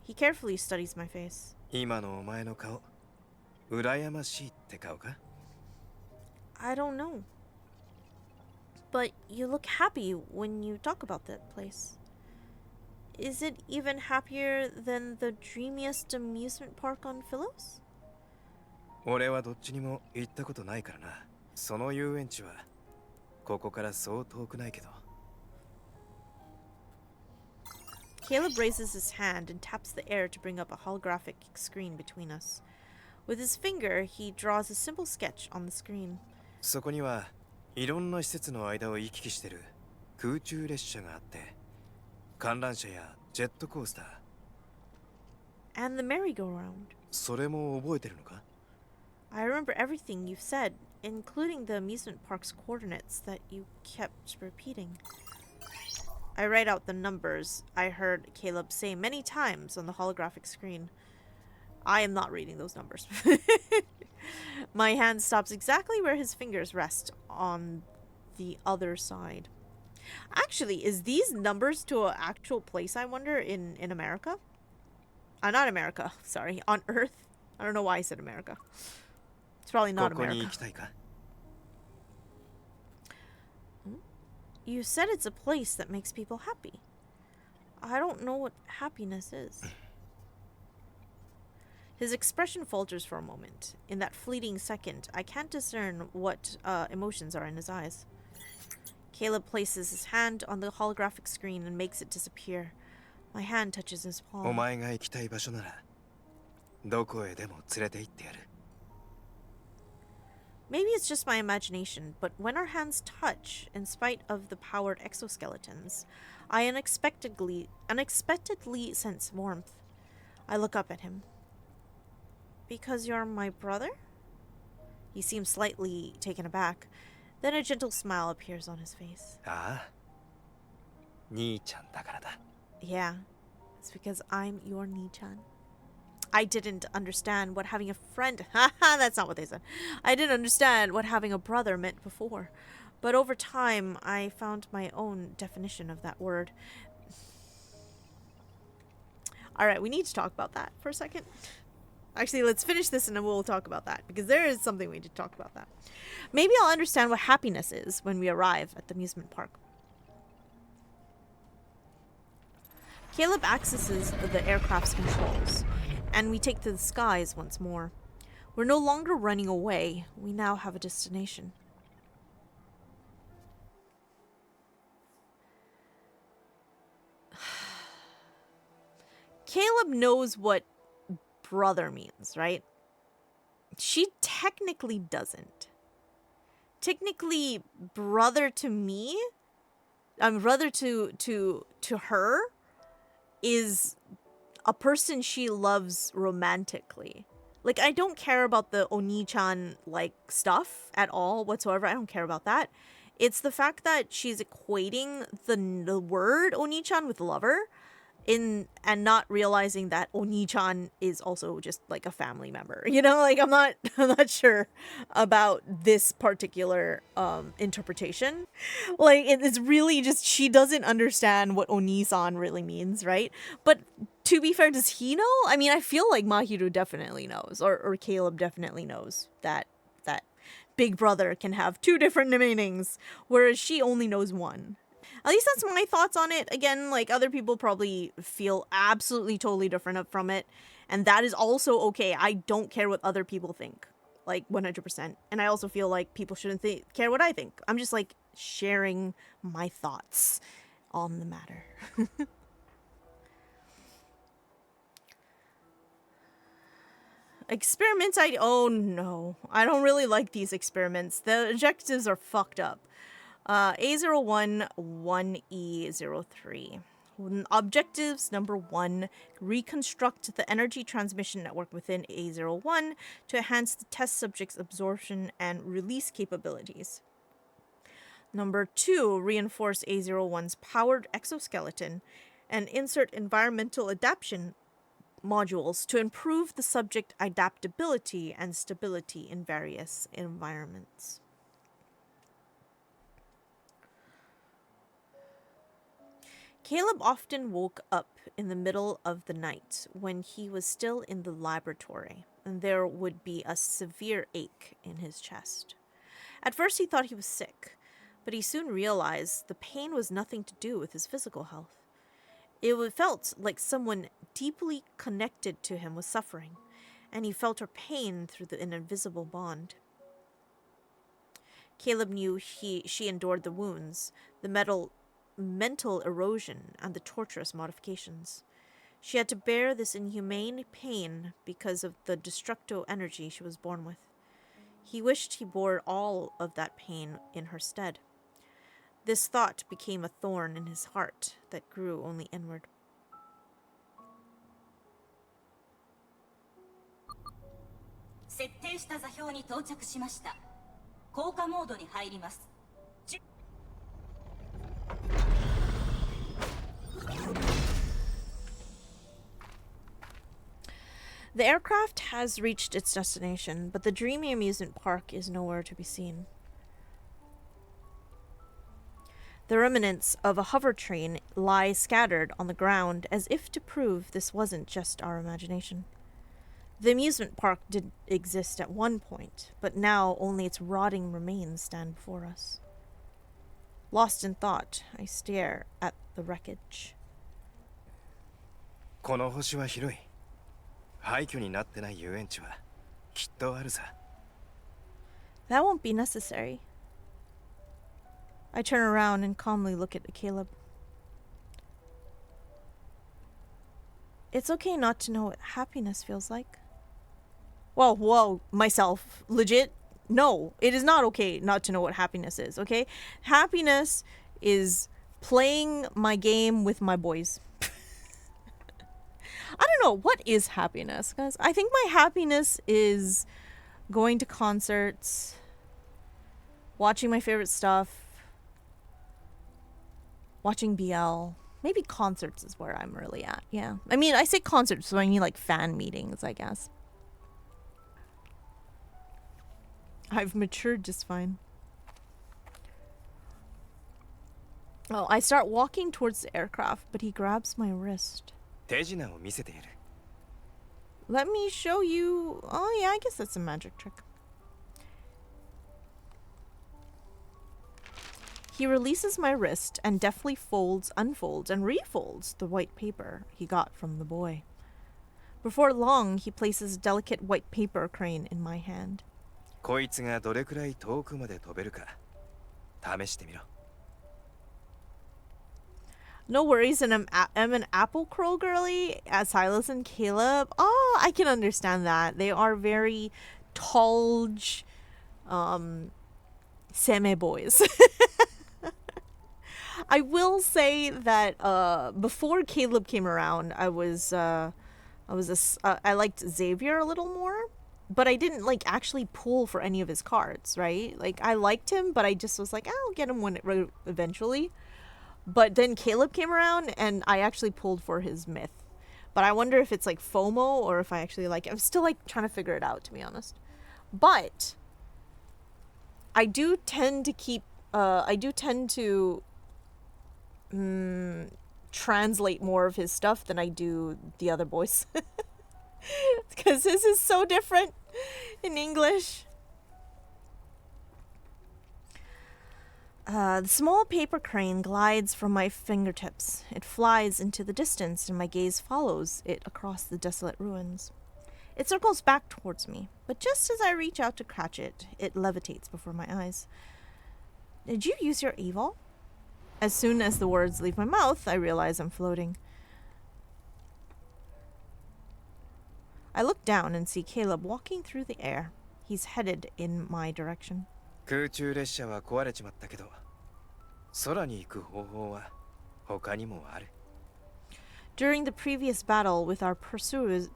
He carefully studies my face.
今のお前の顔、羨ましいって顔か？
I don't know. But you look happy when you talk about that place. Is it even happier than the dreamiest amusement park on Philos?
俺はどっちにも行ったことないからな。その遊園地はここからそう遠くないけど。
Caleb raises his hand and taps the air to bring up a holographic screen between us. With his finger, he draws a simple sketch on the screen.
そこにはいろんな施設の間を行き来してる空中列車があって、観覧車やジェットコースター。
And the merry-go-round.
それも覚えてるのか？
I remember everything you've said, including the amusement park's coordinates that you kept repeating. I write out the numbers I heard Caleb say many times on the holographic screen. I am not reading those numbers. My hand stops exactly where his fingers rest on the other side. Actually, is these numbers to an actual place, I wonder, in America? Not America, sorry, on Earth. I don't know why I said America. It's probably not
ここに
America.
行きたいか？
You said it's a place that makes people happy. I don't know what happiness is. His expression falters for a moment. In that fleeting second, I can't discern what emotions are in his eyes. Caleb places his hand on the holographic screen and makes it disappear. My hand touches his
お
palm.
前が行きたい場所ならどこへでも連れて行ってやる。
Maybe it's just my imagination, but when our hands touch, in spite of the powered exoskeletons, I unexpectedly sense warmth. I look up at him. Because you're my brother? He seems slightly taken aback. Then a gentle smile appears on his face.
ああ、兄ちゃんだからだ。
Yeah, it's because I'm your Ni-chan. I didn't understand what having a friend... Haha, that's not what they said. I didn't understand what having a brother meant before. But over time, I found my own definition of that word. Alright, we need to talk about that for a second. Actually, let's finish this and then we'll talk about that. Because there is something we need to talk about that. Maybe I'll understand what happiness is when we arrive at the amusement park. Caleb accesses the aircraft's controls, and we take to the skies once more. We're no longer running away. We now have a destination. Caleb knows what brother means, right? She technically doesn't. Technically, brother to me, brother to her is a person she loves romantically. Like, I don't care about the Oni-chan like stuff at all whatsoever. I don't care about that. It's the fact that she's equating the word Oni-chan with lover and not realizing that Oni-chan is also just like a family member. You know, like I'm not sure about this particular interpretation. Like it's really just she doesn't understand what Oni-san really means, right? But to be fair, does he know? I mean, I feel like Mahiru definitely knows, or Caleb definitely knows that big brother can have two different meanings, whereas she only knows one. At least that's my thoughts on it. Again, like other people probably feel absolutely totally different from it. And that is also okay. I don't care what other people think. Like 100%. And I also feel like people shouldn't care what I think. I'm just like sharing my thoughts on the matter. Experiments, oh no. I don't really like these experiments. The objectives are fucked up. A01 1E03. Objectives number 1, reconstruct the energy transmission network within A01 to enhance the test subject's absorption and release capabilities. Number 2, reinforce A01's powered exoskeleton and insert environmental adaptation modules to improve the subject adaptability and stability in various environments. Caleb often woke up in the middle of the night when he was still in the laboratory, and there would be a severe ache in his chest. At first he thought he was sick, but he soon realized the pain was nothing to do with his physical health. It felt like someone deeply connected to him was suffering, and he felt her pain through an invisible bond. Caleb knew she endured the wounds, the mental erosion, and the torturous modifications. She had to bear this inhumane pain because of the destructo energy she was born with. He wished he bore all of that pain in her stead. This thought became a thorn in his heart that grew only inward. The aircraft has reached its destination, but the dreamy amusement park is nowhere to be seen. The remnants of a hover train lie scattered on the ground as if to prove this wasn't just our imagination. The amusement park did exist at one point, but now only its rotting remains stand before us. Lost in thought, I stare at the wreckage.
この星は広い。廃墟になってない遊園地はきっとあるさ。
That won't be necessary. I turn around and calmly look at Caleb. It's okay not to know what happiness feels like. Whoa, myself. Legit? No, it is not okay not to know what happiness is, okay? Happiness is playing my game with my boys. I don't know, what is happiness, guys? I think my happiness is going to concerts, Watching my favorite stuff. Watching BL. Maybe concerts is where I'm really at. Yeah. I mean, I say concerts, so I mean like fan meetings, I guess. I've matured just fine. Oh, I start walking towards the aircraft, but he grabs my wrist.
手品を見せている。
Let me show you. Oh, yeah, I guess that's a magic trick. He releases my wrist and deftly folds, unfolds, and refolds the white paper he got from the boy. Before long, he places a delicate white paper crane in my hand.
こいつがどれくらい遠くまで飛べるか試してみろ。
No worries, and I'm an apple crow girly as Silas and Caleb. Oh, I can understand that. They are very tall, seme boys. I will say that before Caleb came around, I liked Xavier a little more, but I didn't like actually pull for any of his cards, right? Like I liked him, but I just was like, I'll get him when eventually. But then Caleb came around and I actually pulled for his myth. But I wonder if it's like FOMO or if I actually like it. I'm still like trying to figure it out, to be honest. But I do tend to translate more of his stuff than I do the other boys. Because his is so different in English. The small paper crane glides from my fingertips. It flies into the distance, and my gaze follows it across the desolate ruins. It circles back towards me, but just as I reach out to catch it, it levitates before my eyes. Did you use your evil? As soon as the words leave my mouth, I realize I'm floating. I look down and see Caleb walking through the air. He's headed in my direction.
空中列車は壊れちまったけど、空に行く方法は他にもある。
During the previous battle with our pursuer's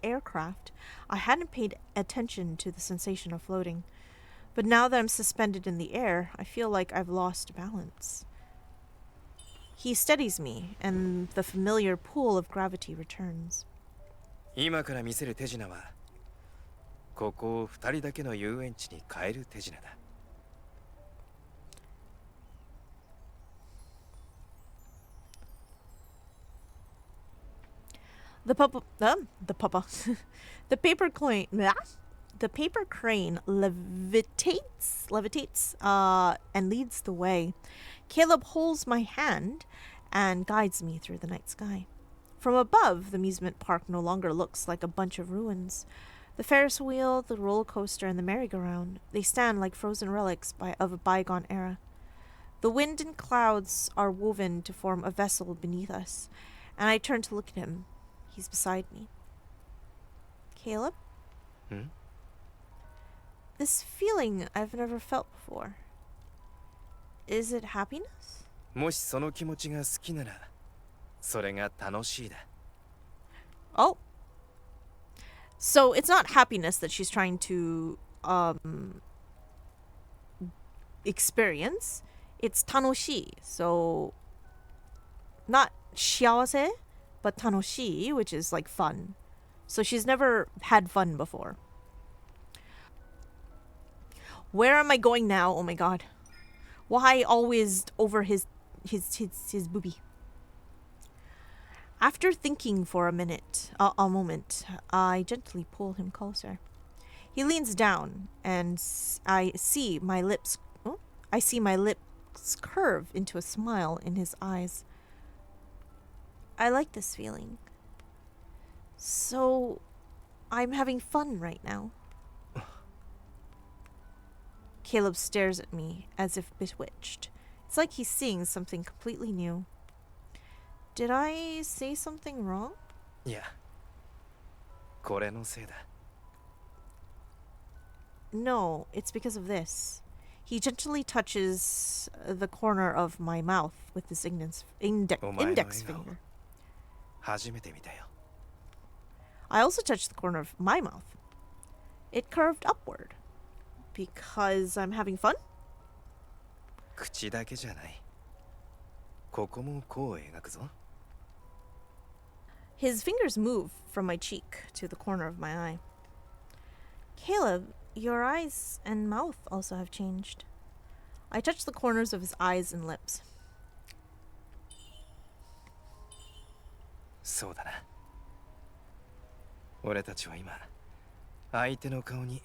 aircraft, I hadn't paid attention to the sensation of floating. But now that I'm suspended in the air, I feel like I've lost balance. He steadies me, and the familiar pull of gravity returns.
今から見せる手品は、ここを2人だけの遊園地に変える手品だ。
The paper crane levitates, and leads the way. Caleb holds my hand and guides me through the night sky. From above, the amusement park no longer looks like a bunch of ruins. The Ferris wheel, the roller coaster, and the merry-go-round, they stand like frozen relics of a bygone era. The wind and clouds are woven to form a vessel beneath us, and I turn to look at him. He's beside me. Caleb? This feeling I've never felt before. Is it happiness?
もしその気持ちが好きなら、それが楽しいだ。
Oh. So it's not happiness that she's trying to experience. It's tanoshi. So not shiawase, but tanoshi, which is like fun. So she's never had fun before. Where am I going now? Oh my god. Why always over his boobie? After thinking for a moment, I gently pull him closer. He leans down, and I see my lips curve into a smile in his eyes. I like this feeling. So, I'm having fun right now. Caleb stares at me as if bewitched. It's like he's seeing something completely new. Did I say something wrong?
いや、これのせいだ。
No, it's because of this. He gently touches the corner of my mouth with his index finger.
初めて見たよ。
I also touched the corner of my mouth. It curved upward. Because I'm having fun?
口だけじゃない。ここも弧を描くぞ。
His fingers move from my cheek to the corner of my eye. Caleb, your eyes and mouth also have changed. I touch the corners of his eyes and lips.
そうだな。俺たちは今、相手の顔に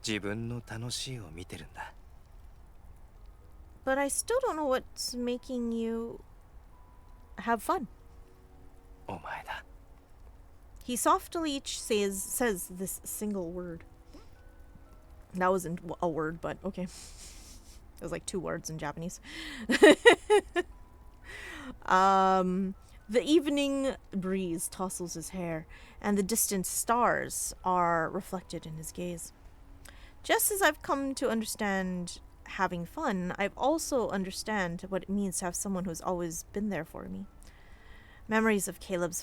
自分の楽しいを見てるんだ。
But I still don't know what's making you have fun.
お前だ。
He softly each says this single word. That wasn't a word, but okay. It was like 2 words in Japanese. The evening breeze tousles his hair, and the distant stars are reflected in his gaze. Just as I've come to understand having fun, I've also understand what it means to have someone who's always been there for me. Memories of Caleb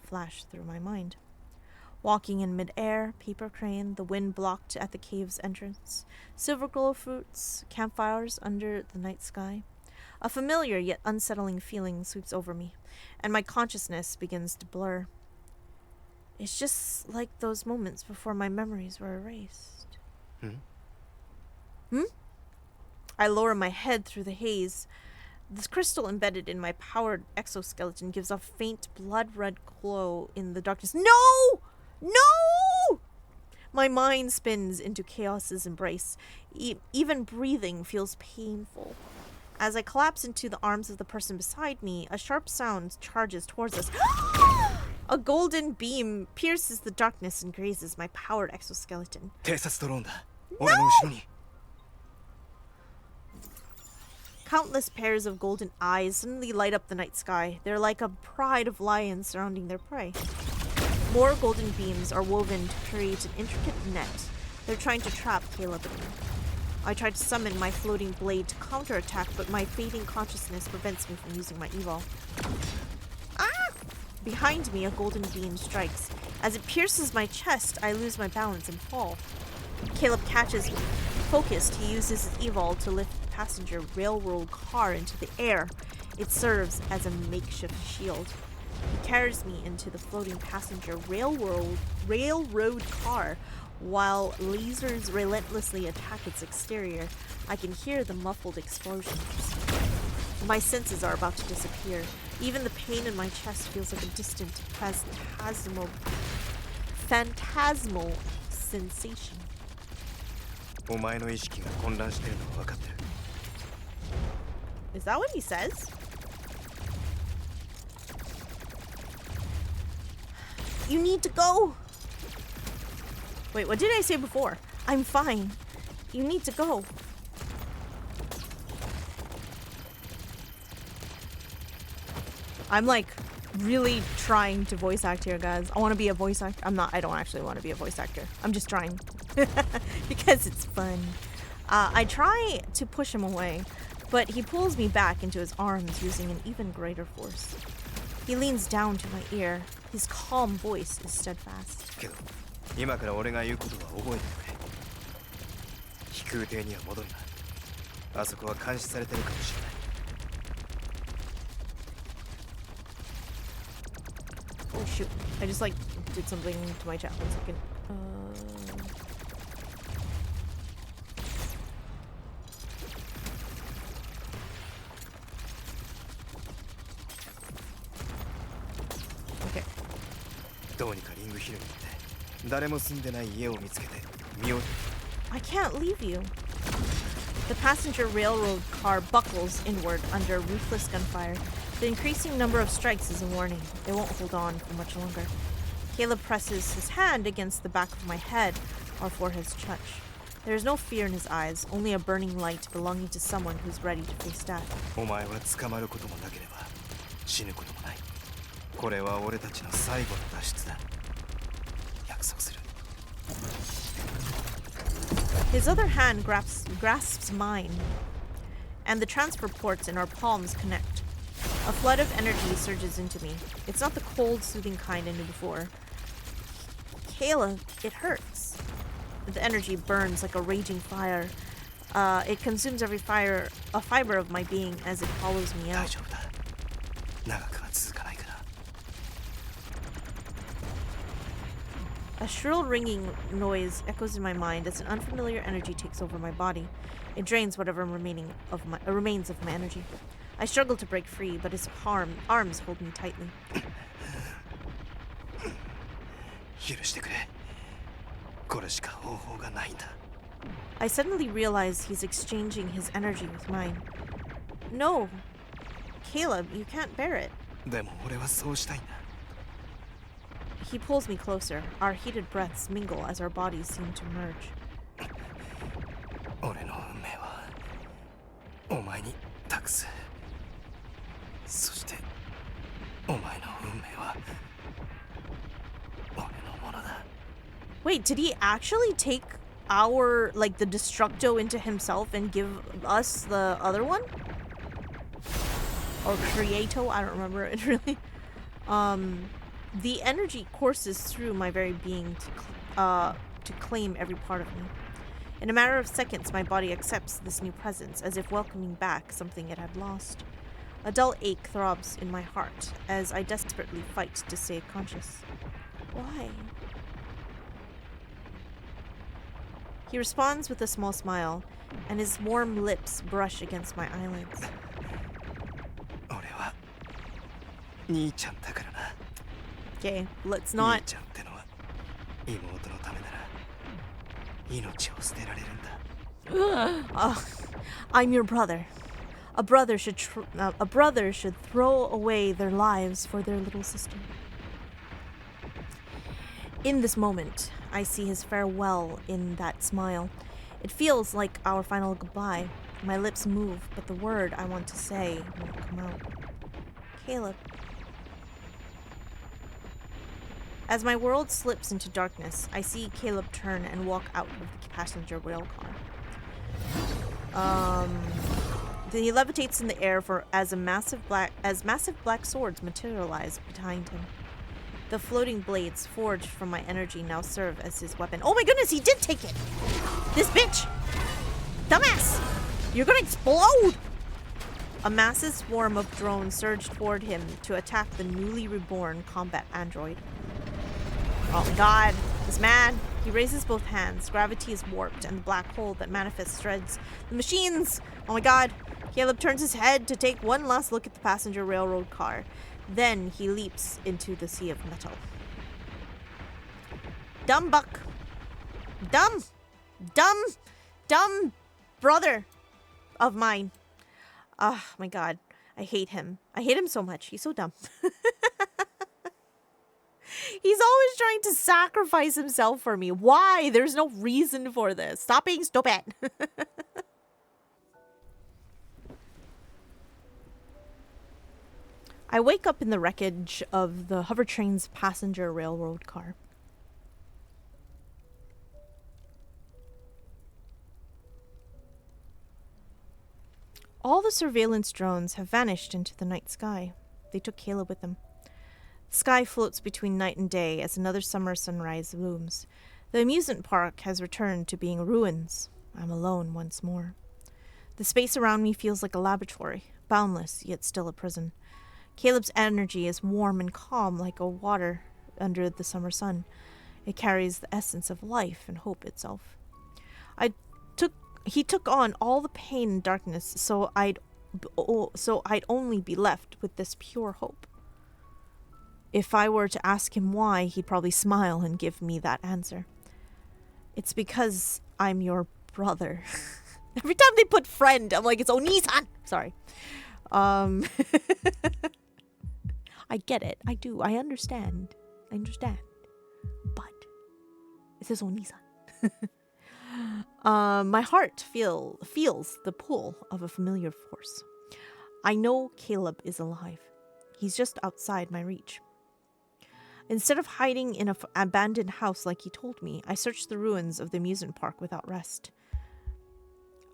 flash through my mind. Walking in mid-air, paper crane, the wind blocked at the cave's entrance, silver glow fruits, campfires under the night sky. A familiar yet unsettling feeling sweeps over me, and my consciousness begins to blur. It's just like those moments before my memories were erased. I lower my head through the haze. This crystal embedded in my powered exoskeleton gives off faint blood-red glow in the darkness. No! No! My mind spins into chaos's embrace. Even breathing feels painful. As I collapse into the arms of the person beside me, a sharp sound charges towards us. A golden beam pierces the darkness and grazes my powered exoskeleton.
偵察ドローンだ。俺の後ろに。
Countless pairs of golden eyes suddenly light up the night sky. They're like a pride of lions surrounding their prey. More golden beams are woven to create an intricate net. They're trying to trap Caleb and me. I try to summon my floating blade to counterattack, but my fading consciousness prevents me from using my evol. Ah! Behind me, a golden beam strikes. As it pierces my chest, I lose my balance and fall. Caleb catches me. Focused, he uses his evol to lift the passenger railroad car into the air. It serves as a makeshift shield. He carries me into the floating passenger railroad car. While lasers relentlessly attack its exterior, I can hear the muffled explosions. My senses are about to disappear. Even the pain in my chest feels like a distant, phantasmal sensation.
お前の意識が混乱してるのは分かってる。
Is that what he says? You need to go! Wait, what did I say before? I'm fine. You need to go. I'm like really trying to voice act here, guys. I want to be a voice actor. I don't actually want to be a voice actor. I'm just trying. Because it's fun. I try to push him away, but he pulls me back into his arms using an even greater force. He leans down to my ear. His calm voice is steadfast.
けど、今から俺が言うことは覚えてくれ。飛空艇には戻るな。あそこは監視されてるかもしれない。
Oh shoot. I just like did something to my chat. 1 second. Okay.
どうにかリングヒルに行って誰も住んでない家を見つけて身を。
I can't leave you. The passenger railroad car buckles inward under ruthless gunfire. The increasing number of strikes is a warning. It won't hold on for much longer. Caleb presses his hand against the back of my head, our foreheads touch. There is no fear in his eyes, only a burning light belonging to someone who's ready to face death.
お前は捕まることもなければ死ぬこともない。これは俺たちの最後の脱出だ。約束する。
His other hand grasps mine, and the transfer ports in our palms connect. A flood of energy surges into me. It's not the cold, soothing kind I knew before. Caleb, it hurts. The energy burns like a raging fire. It consumes every fiber of my being as it follows me
大
out.
丈夫だ。長くは続かないから。
A shrill ringing noise echoes in my mind as an unfamiliar energy takes over my body. It drains whatever remains of my energy. I struggle to break free, but his arms hold me tightly.
許してくれ。これしか方法がないんだ。
I suddenly realize he's exchanging his energy with mine. No, Caleb, you can't bear it.
でも俺はそうしたいんだ。
He pulls me closer. Our heated breaths mingle as our bodies seem to merge.
俺の運命はお前に託す。そしてお前の運命は俺のものだ。
Wait, did he actually take our, like, the Destructo into himself and give us the other one? Or Creato? I don't remember it really. The energy courses through my very being to claim every part of me. In a matter of seconds, my body accepts this new presence, as if welcoming back something it had lost. A dull ache throbs in my heart as I desperately fight to stay conscious. Why? He responds with a small smile, and his warm lips brush against my eyelids.
俺は兄ちゃんだからな。
Okay, let's
兄
not.
ちゃんってのは妹のためなら命を捨てられるんだ。
I'm your brother. A brother should throw away their lives for their little sister. In this moment, I see his farewell in that smile. It feels like our final goodbye. My lips move, but the word I want to say won't come out. Caleb. As my world slips into darkness, I see Caleb turn and walk out of the passenger rail car. He levitates in the air as massive black swords materialize behind him. The floating blades forged from my energy now serve as his weapon. Oh my goodness, he did take it! This bitch! Dumbass! You're gonna explode! A massive swarm of drones surge toward him to attack the newly reborn combat android. Oh my god, he's mad. He raises both hands. Gravity is warped, and the black hole that manifests shreds the machines. Oh my god. Caleb turns his head to take one last look at the passenger railroad car. Then he leaps into the sea of metal. Dumb buck. Dumb brother of mine. Oh my god. I hate him. I hate him so much. He's so dumb. He's always trying to sacrifice himself for me. Why? There's no reason for this. Stop being stupid. I wake up in the wreckage of the hover train's passenger railroad car. All the surveillance drones have vanished into the night sky. They took Caleb with them. The sky floats between night and day as another summer sunrise looms. The amusement park has returned to being ruins. I'm alone once more. The space around me feels like a laboratory, boundless yet still a prison. Caleb's energy is warm and calm like a water under the summer sun. It carries the essence of life and hope itself. He took on all the pain and darkness, so I'd only be left with this pure hope. If I were to ask him why, he'd probably smile and give me that answer. It's because I'm your brother. Every time they put friend, I'm like, it's Onisan. Sorry. I get it. I do. I understand. But it is Onisan. My heart feels the pull of a familiar force. I know Caleb is alive. He's just outside my reach. Instead of hiding in an abandoned house like he told me, I searched the ruins of the amusement park without rest.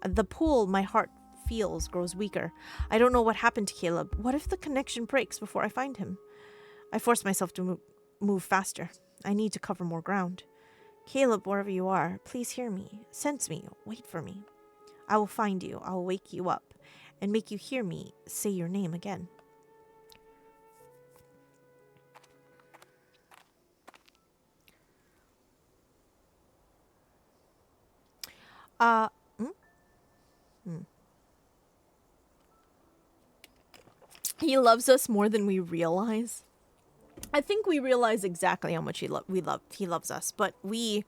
The pull my heart feels grows weaker. I don't know what happened to Caleb. What if the connection breaks before I find him? I force myself to move faster. I need to cover more ground. Caleb, wherever you are, please hear me. Sense me. Wait for me. I will find you. I will wake you up and make you hear me say your name again. He loves us more than we realize. I think we realize exactly how much he loves us, but we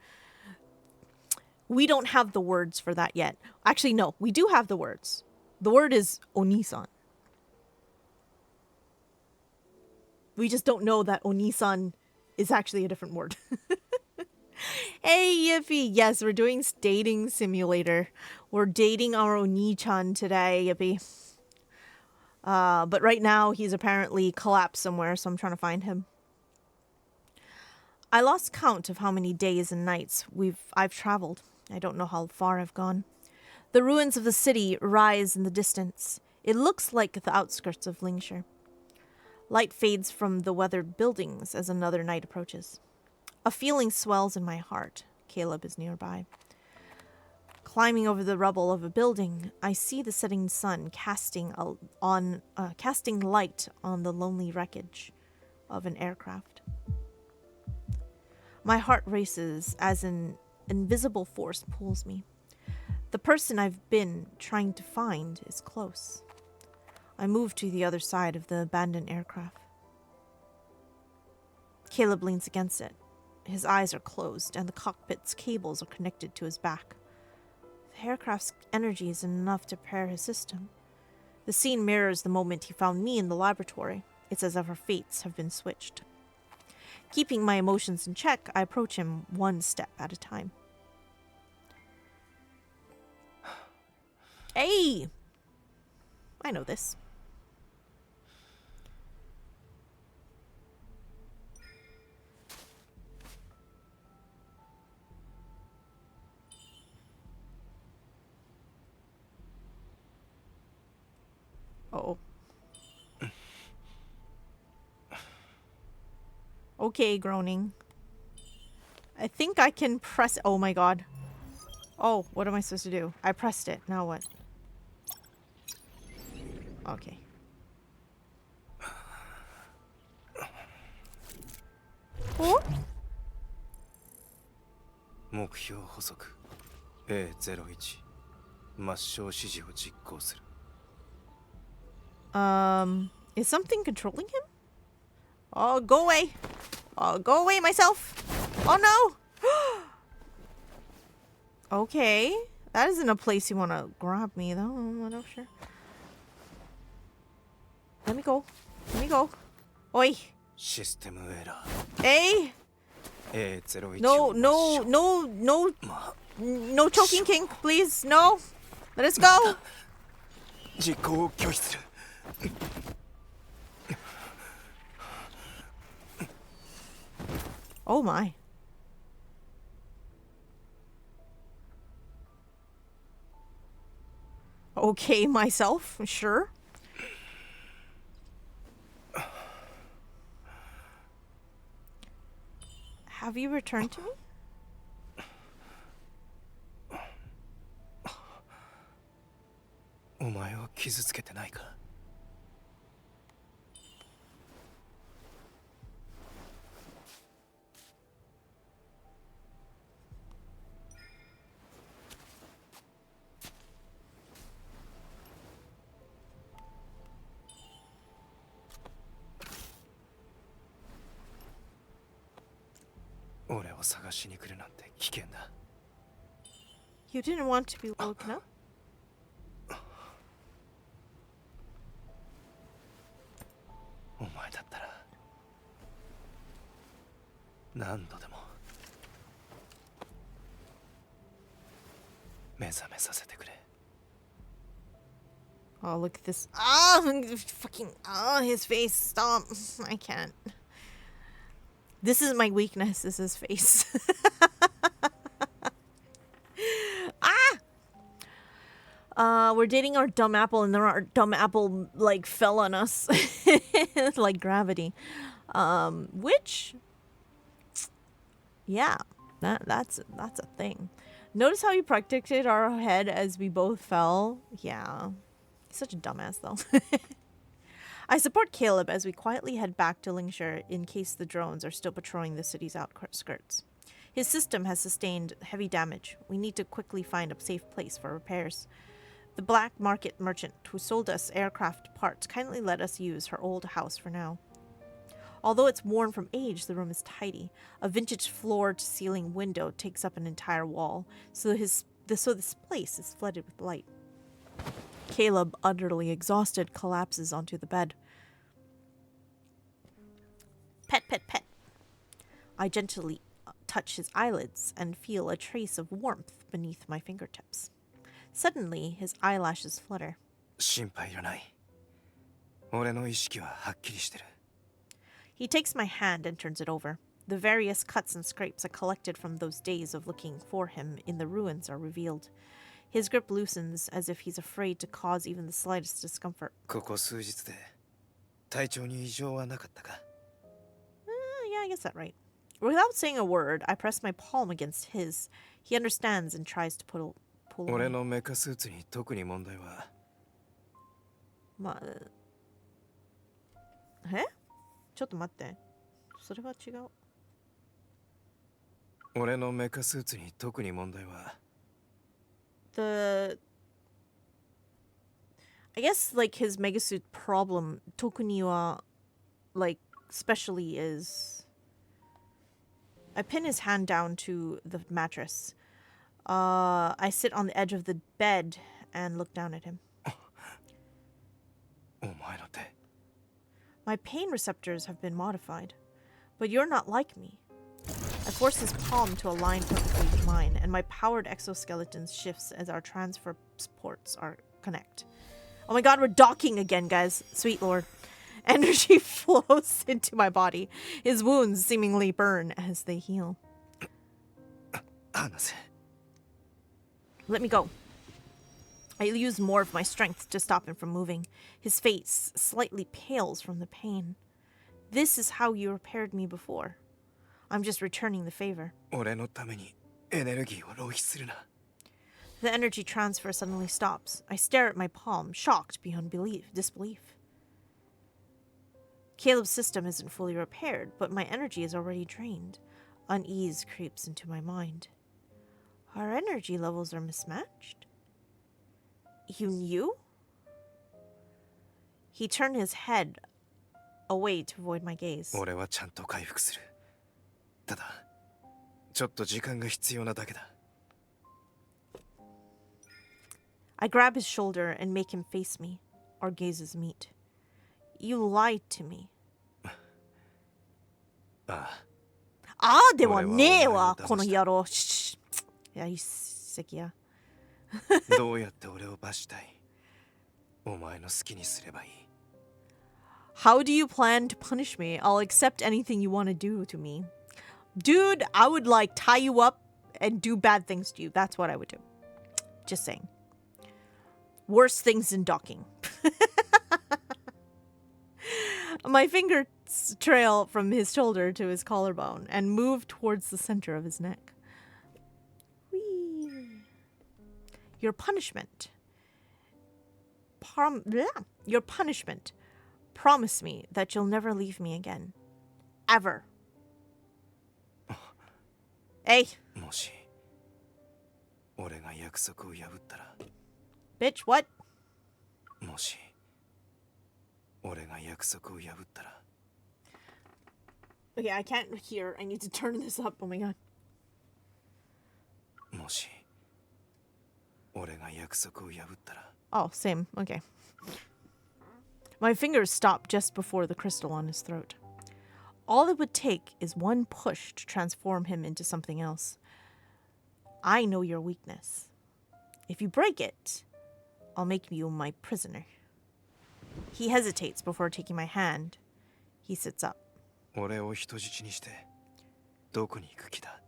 don't have the words for that yet. Actually, no, we do have the words. The word is Onisan. We just don't know that Onisan is actually a different word. Hey, Yippee. Yes, we're doing dating simulator. We're dating our Oni-chan today, Yippee. But right now, he's apparently collapsed somewhere, so I'm trying to find him. I lost count of how many days and nights I've traveled. I don't know how far I've gone. The ruins of the city rise in the distance. It looks like the outskirts of Lingshire. Light fades from the weathered buildings as another night approaches. A feeling swells in my heart. Caleb is nearby. Climbing over the rubble of a building, I see the setting sun casting light on the lonely wreckage of an aircraft. My heart races as an invisible force pulls me. The person I've been trying to find is close. I move to the other side of the abandoned aircraft. Caleb leans against it. His eyes are closed, and the cockpit's cables are connected to his back. The aircraft's energy is enough to repair his system. The scene mirrors the moment he found me in the laboratory. It's as if our fates have been switched. Keeping my emotions in check, I approach him one step at a time. Hey! I know this. Uh-oh. Okay, groaning. I think I can press... Oh my god. Oh, what am I supposed to do? I pressed it. Now what? Okay. お?
目標補足 A01 抹消指示を実行する
Is something controlling him? Oh, go away. Oh, go away myself. Oh no. Okay. That isn't a place you want to grab me though. I'm not sure. Let me go. Let me go. Oi.
システムエラ
Hey.
ー A01 を
No,
抹消
no, no, no. No choking king, please. No. Let us go.
実行を拒否する
Oh my. Okay, myself, sure. Have you returned to me?
お前を傷つけてないか 俺を探しに来るなんて危険だ
You didn't want to be woken up?
お前だったら何度でも目覚めさせてくれ
Oh, look at this. Ah, fucking, his face. Stop. I can't. This is my weakness, is his face. We're dating our dumb apple, and then our dumb apple, like, fell on us. Like gravity. Which... Yeah, that's a thing. Notice how he protected our head as we both fell? Yeah. He's such a dumbass, though. I support Caleb as we quietly head back to Lingshire in case the drones are still patrolling the city's outskirts. His system has sustained heavy damage. We need to quickly find a safe place for repairs. The black market merchant who sold us aircraft parts kindly let us use her old house for now. Although it's worn from age, the room is tidy. A vintage floor-to-ceiling window takes up an entire wall, so this place is flooded with light. Caleb, utterly exhausted, collapses onto the bed. Pet, pet, pet. I gently touch his eyelids and feel a trace of warmth beneath my fingertips. Suddenly, his eyelashes flutter.
心配いらない。俺の意識ははっきりしてる。
He takes my hand and turns it over. The various cuts and scrapes I collected from those days of looking for him in the ruins are revealed. His grip loosens as if he's afraid to cause even the slightest discomfort.
ここ数日で体調に異常はなかったか?
Yeah, I guess that's right. Without saying a word, I press my palm against his. He understands and tries to pull away.
俺のメカスーツに特に問題は。
え? ちょっと待って。それは違う。
俺のメカスーツに特に問題は。
I guess like his megasuit problem, 特には like especially is. I pin his hand down to the mattress. I sit on the edge of the bed and look down at him.
お前の手。
My pain receptors have been modified, but you're not like me. I force his palm to align perfectly with mine, and my powered exoskeleton shifts as our transfer ports connect. Oh my god, we're docking again, guys. Sweet lord. Energy flows into my body. His wounds seemingly burn as they heal. Let me go. I use more of my strength to stop him from moving. His face slightly pales from the pain. This is how you repaired me before. I'm just returning the favor.
俺のためにエネルギーを浪費するな。
The energy transfer suddenly stops. I stare at my palm, shocked beyond disbelief. Caleb's system isn't fully repaired, but my energy is already drained. Unease creeps into my mind. Our energy levels are mismatched? You knew? He turned his head away to avoid my gaze.
俺はちゃんと回復する。ただ、ちょっと時間が必要なだけだ。
I grab his shoulder and make him face me. Our gazes meet. You lied to me.
ああ。
ああではねえわ、この野郎。やりすぎや。
どうやって俺を罰したい？お前の好きにすればいい。
How do you plan to punish me? I'll accept anything you want to do to me. Dude, I would like tie you up and do bad things to you. That's what I would do. Just saying. Worse things than docking. My fingers trail from his shoulder to his collarbone and move towards the center of his neck. Whee. Your punishment. Your punishment. Promise me that you'll never leave me again. Ever. Hey.
もし俺が約束を破ったら。
Bitch, what?
もし俺が約束を破ったら。
Okay, I can't hear. I need to turn this up. Oh my god.
もし俺が約束を破ったら。
Oh, same. Okay. My fingers stop just before the crystal on his throat. All it would take is one push to transform him into something else. I know your weakness. If you break it, I'll make you my prisoner. He hesitates before taking my hand. He sits up.
俺を人質にしてどこに行く気だ?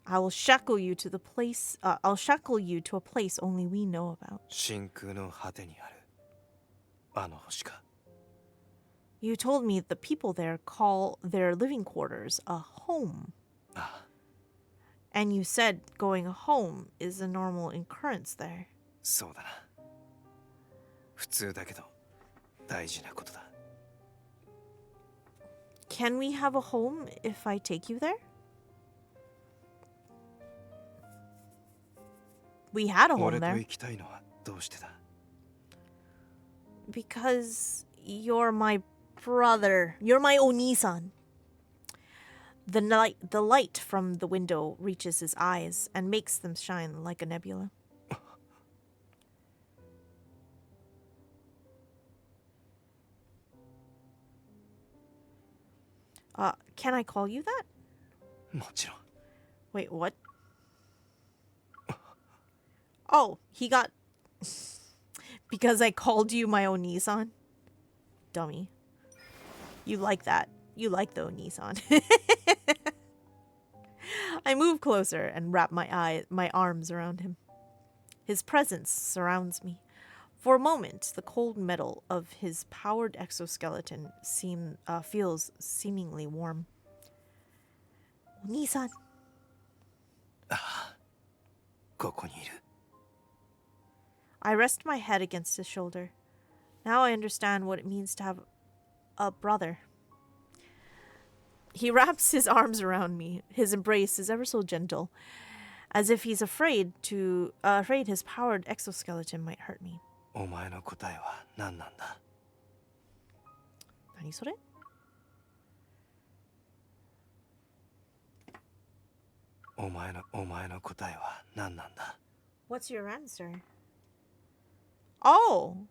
I will shackle you to the place. I'll shackle you to a place only we know about.
真空の果てにあるあの星か?
You told me the people there call their living quarters a home.
ああ。
And you said going home is a normal occurrence there.
そうだな。普通だけど大事なことだ。
Can we have a home if I take you there? We had a home
俺と
there
行きたいのはどうしてだ？
because you're my brother. You're my Oni-san. The light from the window reaches his eyes and makes them shine like a nebula. Can I call you that?
もちろん。
Wait, what? Oh, he got... Because I called you my Oni-san? Dummy. You like that. You like the Oni-san. I move closer and wrap my arms around him. His presence surrounds me. For a moment, the cold metal of his powered exoskeleton feels seemingly warm. Oni-san.
ここにいる。
I rest my head against his shoulder. Now I understand what it means to have a brother. He wraps his arms around me. His embrace is ever so gentle, as if he's afraid his powered exoskeleton might hurt me.
お前の答えは何なんだ？
何それ?
お前の答えは何なんだ？
What's your answer? Oh,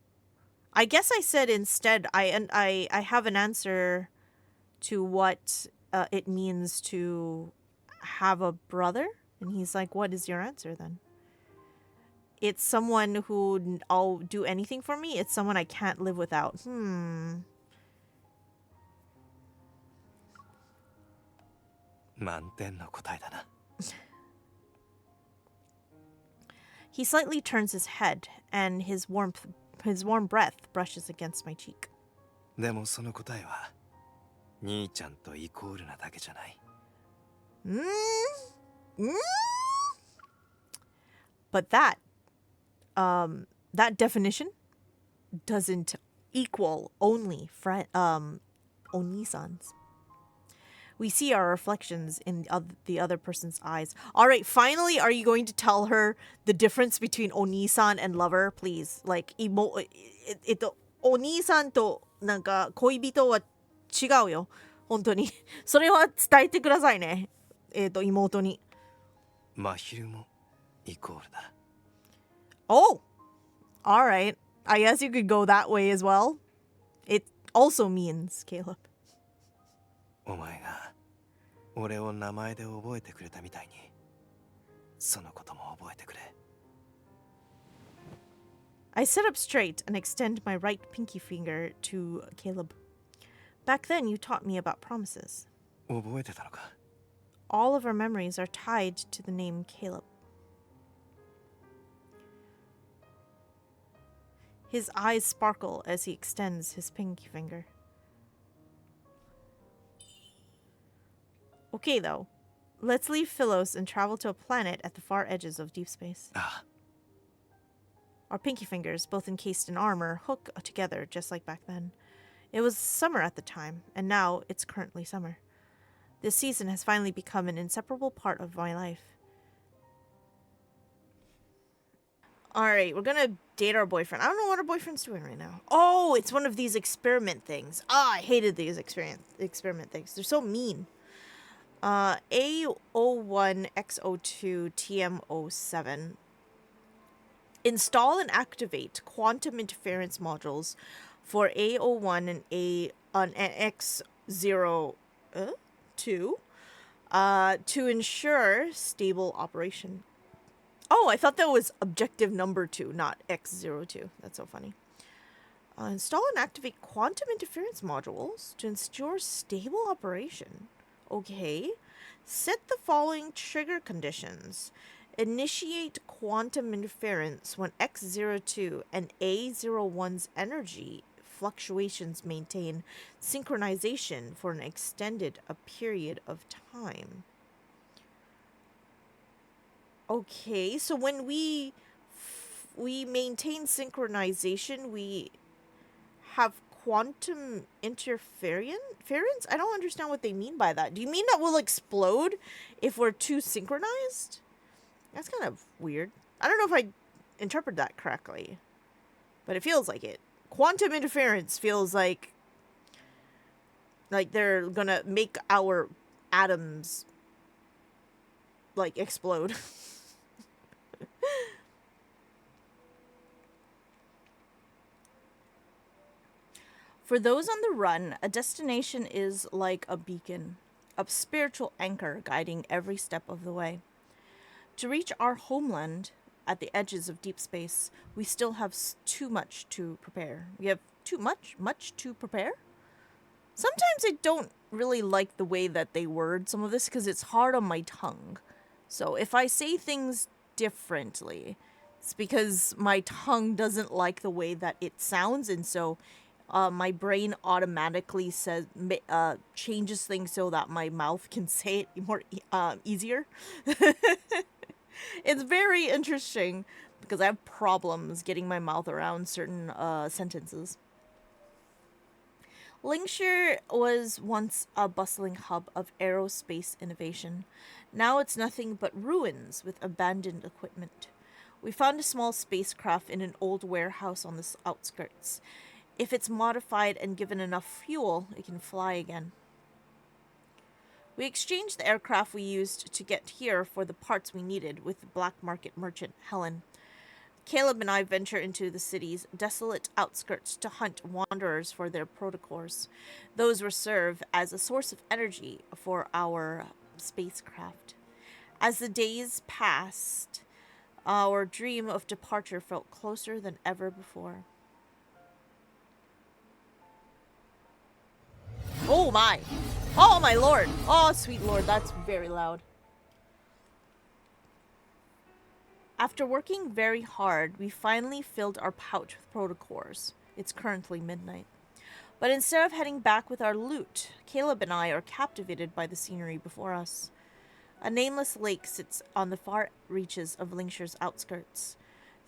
I guess I said instead I have an answer to what it means to have a brother. And he's like, what is your answer then? It's someone who I'll do anything for me. It's someone I can't live without.
満点の答えだな。
He slightly turns his head, and his warm breath brushes against my cheek.
でもその答えは兄ちゃんとイコールなだけじゃない。
But that definition doesn't equal only Oni-sans. We see our reflections in the other person's eyes. All right, finally, are you going to tell her the difference between Oni-san and lover, please? Like, Oni-san となんか恋人は違うよ。本当に。それは伝えてくださいね。妹に。
真昼もイコールだ。
Oh, all right. I guess you could go that way as well. It also means Caleb.
お前が俺を名前で覚えてくれたみたいにそのことも覚えてくれ。
I sit up straight and extend my right pinky finger to Caleb. Back then, you taught me about promises.
覚えてたのか？
All of our memories are tied to the name Caleb. His eyes sparkle as he extends his pinky finger. Okay, though. Let's leave Philos and travel to a planet at the far edges of deep space.
ああ、
Our pinky fingers, both encased in armor, hook together just like back then. It was summer at the time, and now it's currently summer. This season has finally become an inseparable part of my life. Alright, we're gonna date our boyfriend. I don't know what our boyfriend's doing right now. Oh, it's one of these experiment things. Ah, I hated these experiment things. They're so mean. 𝑎01𝑥02𝒕𝒆𝒅. Install and activate quantum interference modules for A01 and X02 to ensure stable operation. Oh, I thought that was objective number 2, not X02. That's so funny. Install and activate quantum interference modules to ensure stable operation. Okay. Set the following trigger conditions. Initiate quantum interference when X02 and A01's energy fluctuations maintain synchronization for an extended period of time. Okay, so when we maintain synchronization, we have quantum interference? I don't understand what they mean by that. Do you mean that we'll explode if we're too synchronized? That's kind of weird. I don't know if I interpret that correctly, but it feels like it. Quantum interference feels like they're gonna make our atoms like explode. For those on the run, a destination is like a beacon, a spiritual anchor guiding every step of the way. To reach our homeland at the edges of deep space, we still have too much to prepare. We have too much to prepare? Sometimes I don't really like the way that they word some of this because it's hard on my tongue. So if I say things differently, it's because my tongue doesn't like the way that it sounds, and so my brain automatically says changes things so that my mouth can say it more easier. It's very interesting because I have problems getting my mouth around certain sentences. Lingshire was once a bustling hub of aerospace innovation. Now it's nothing but ruins with abandoned equipment. We found a small spacecraft in an old warehouse on the outskirts. If it's modified and given enough fuel, it can fly again. We exchanged the aircraft we used to get here for the parts we needed with the black market merchant, Helen. Caleb and I venture into the city's desolate outskirts to hunt wanderers for their protocols. Those will serve as a source of energy for our spacecraft. As the days passed, our dream of departure felt closer than ever before. Oh my! Oh my lord! Oh sweet lord, that's very loud. After working very hard, we finally filled our pouch with protocols. It's currently midnight. But instead of heading back with our loot, Caleb and I are captivated by the scenery before us. A nameless lake sits on the far reaches of Lingshire's outskirts.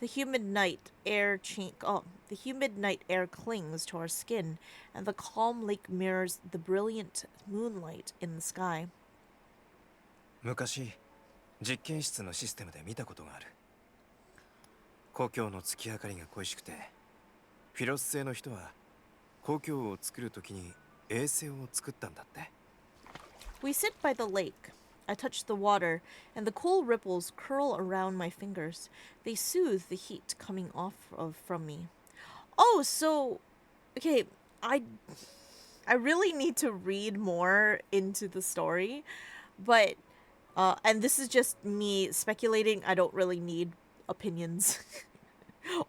The humid night air clings to our skin, and the calm lake mirrors the brilliant moonlight in the sky.
昔、実験室のシステムで見たことがある。故郷の月明かりが恋しくて、フィロス星の人は故郷を作るときに衛星を作ったんだって。
We sit by the lake. I touch the water, and the cool ripples curl around my fingers. They soothe the heat coming from me. Oh, so okay, I really need to read more into the story, but and this is just me speculating. I don't really need opinions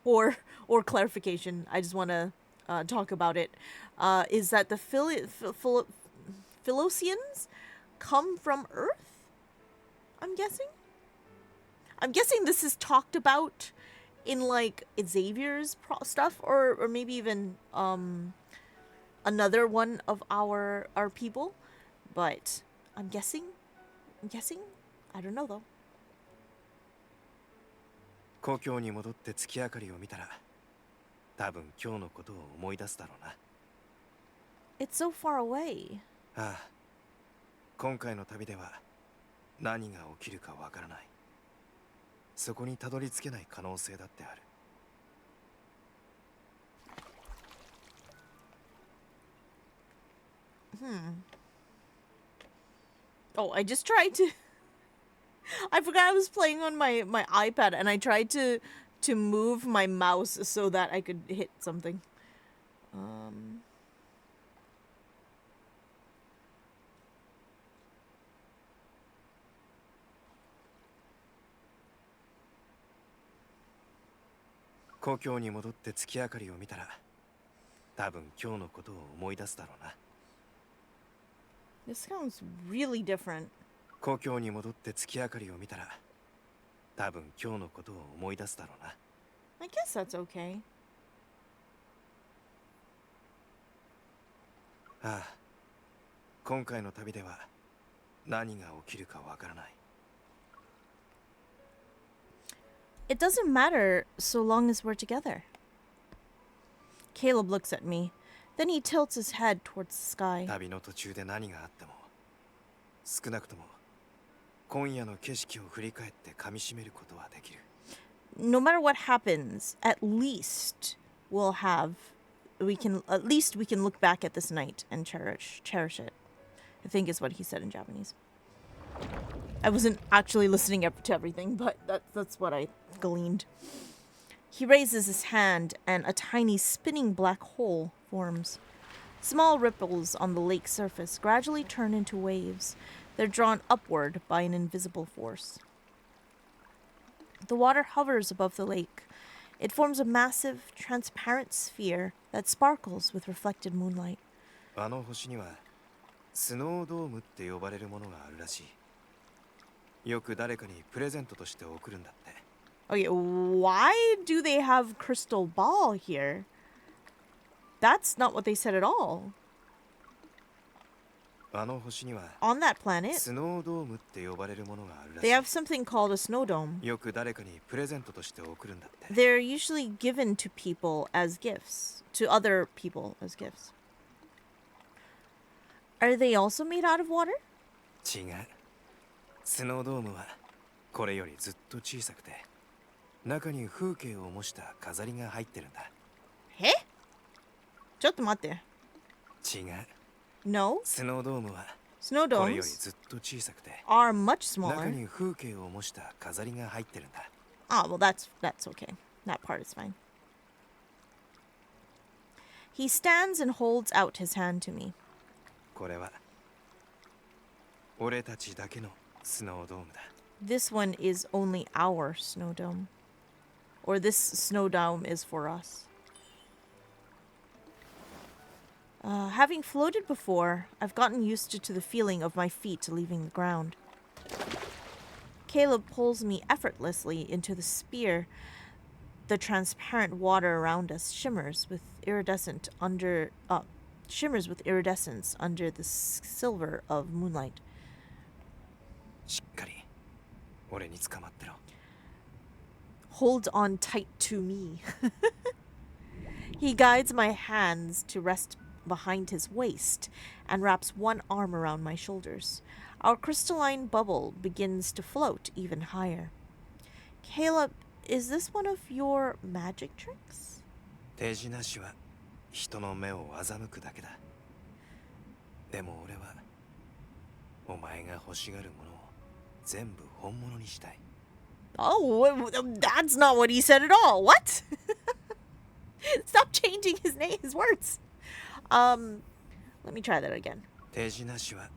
or clarification. I just want to talk about it. Is that the Philosians come from Earth? I'm guessing this is talked about in like Xavier's stuff, or maybe even another one of our people, but I'm guessing. I don't know though.
故郷に戻って月明かりを見たら、多分今日のことを思い出すだろうな。
It's so far away.
ああ、今回の旅では何が起きるかわからない。そこにたどり着けない可能性だってある。
Oh, I just tried to I forgot I was playing on my iPad, and I tried to move my mouse so that I could hit something. Um
故郷に戻って月明かりを見たら、多分今日のことを思い出すだろうな。
This sounds really different.
故郷に戻って月明かりを見たら、多分今日のことを思い出すだろうな。
I guess that's okay.
ああ、今回の旅では何が起きるかわからない。
It doesn't matter so long as we're together. Caleb looks at me. Then he tilts his head towards the sky.
旅の途中で何があっても、少なくとも今夜の景色を振り返って噛み締めることはできる。
No matter what happens, at least we can look back at this night and cherish it. I think is what he said in Japanese. I wasn't actually listening to everything, but that's what I gleaned. He raises his hand and a tiny spinning black hole forms. Small ripples on the lake's surface gradually turn into waves. They're drawn upward by an invisible force. The water hovers above the lake. It forms a massive, transparent sphere that sparkles with reflected moonlight.
あの星にはスノードームって呼ばれるものがあるらしい。よく誰かにプレゼントとして送るんだって。
Okay, why do they have crystal ball here? That's not what they said at all.
あの星には
On that planet,
スノードームって呼ばれるものがあるらし
they
い。
have something called a snow dome.
よく誰かにプレゼントとして送るんだって。
They're usually given to people as gifts, to other people as gifts. Are they also made out of water?
違う。スノードームはこれよりずっと小さくて、中に風景を模した飾りが入ってるんだ。
え？ちょっと待って。
違う。
No,
スノードームは
snow
これより
domes
ずっと小さくて、
are much
中
smaller.
に風景を模した飾りが入ってるんだ。
Ah, well, that's okay. That part is fine. He stands and holds out his hand to me.
これは俺たちだけのスノードームだ。
This one is only our snow dome. Or this snow dome is for us. Having floated before, I've gotten used to the feeling of my feet leaving the ground. Caleb pulls me effortlessly into the sphere. The transparent water around us shimmers with iridescence under the silver of moonlight.
しっかり俺に捕まってろ。
Hold on tight to me. He guides my hands to rest behind his waist and wraps one arm around my shoulders. Our crystalline bubble begins to float even higher. Caleb, is this one of your magic tricks?
手品師は人の目を欺くだけだ。でも俺はお前が欲しがるものを全部本物にしたい。
Oh, that's not what he said at all. What? Stop changing his words. Let me try that again.
手品師は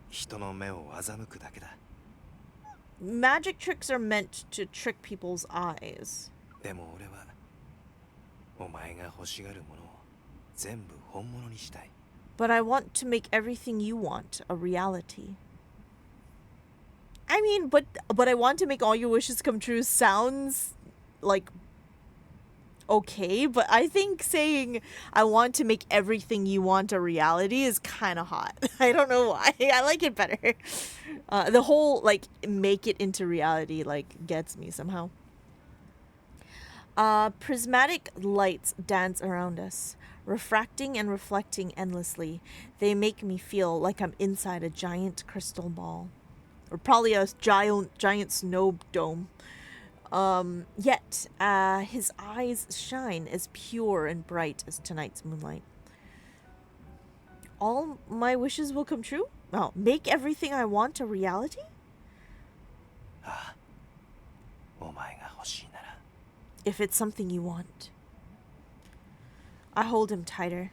人の目を欺くだけだ。
Magic tricks are meant to trick people's eyes.
でも俺はお前が欲しがるものを全部本物にしたい。
But I want to make everything you want a reality. I mean, but I want to make all your wishes come true sounds like okay, but I think saying I want to make everything you want a reality is kind of hot. I don't know why. I like it better. The whole like make it into reality like gets me somehow. Prismatic lights dance around us, refracting and reflecting endlessly. They make me feel like I'm inside a giant crystal ball. Or probably a giant snow dome. Yet, his eyes shine as pure and bright as tonight's moonlight. All my wishes will come true? Oh, make everything I want a reality?
ああ、お前が欲しいなら。
If it's something you want. I hold him tighter.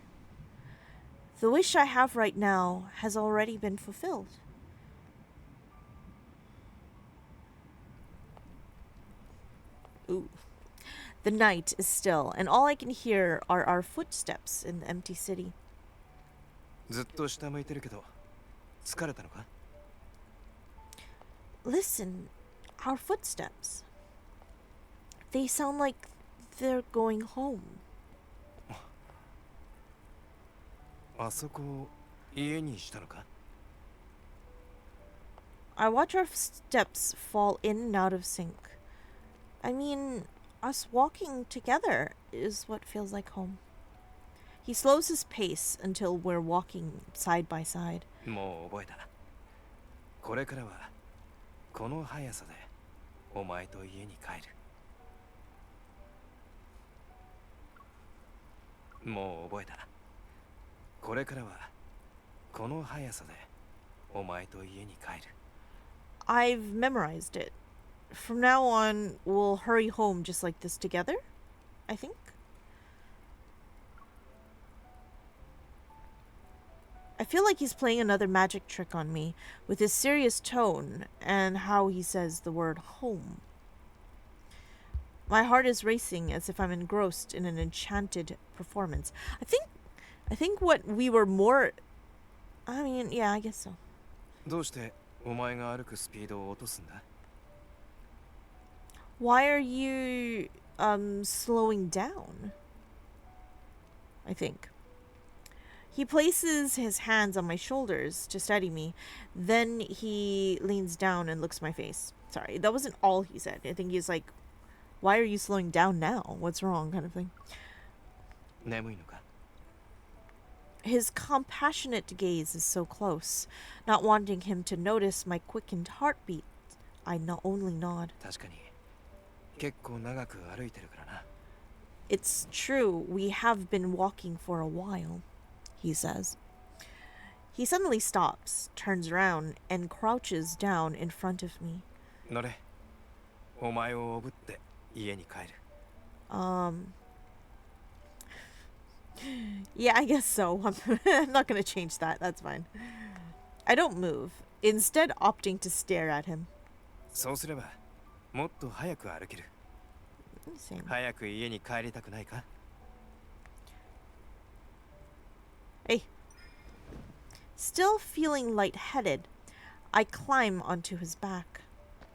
The wish I have right now has already been fulfilled. Ooh. The night is still, and all I can hear are our footsteps in the empty city.
ずっと下向いてるけど、疲れたのか?
Listen, our footsteps. They sound like they're going home.
あそこ家にしたのか?
I watch our steps fall in and out of sync. I mean, us walking together is what feels like home. He slows his pace until we're walking side by side.
もう覚えた。これからはこの速さでお前と家に帰る。もう覚えた。これからはこの速さでお前と家に帰る。
I've memorized it. From now on, we'll hurry home just like this together, I think. I feel like he's playing another magic trick on me with his serious tone and how he says the word home. My heart is racing as if I'm engrossed in an enchanted performance. I think what we were more... I mean, yeah, I guess so.
どうしてお前が歩くスピードを落とすんだ？
Why are you slowing down? I think. He places his hands on my shoulders to steady me. Then he leans down and looks at my face. Sorry, that wasn't all he said. I think he's like, why are you slowing down now? What's wrong? Kind of thing.
眠いのか？
His compassionate gaze is so close. Not wanting him to notice my quickened heartbeat, I only nod.
確かに結構長く歩いてるからな。
It's true, we have been walking for a while, he says. He suddenly stops, turns around, and crouches down in front of me.
乗れ。お前をおぶって家に帰る。
Yeah, I guess so. I'm not gonna change that. That's fine. I don't move, instead opting to stare at him.
そうすればもっと早く歩ける。
Same.
早く家に帰りたくないか？
Hey. Still feeling lightheaded, I climb onto his back.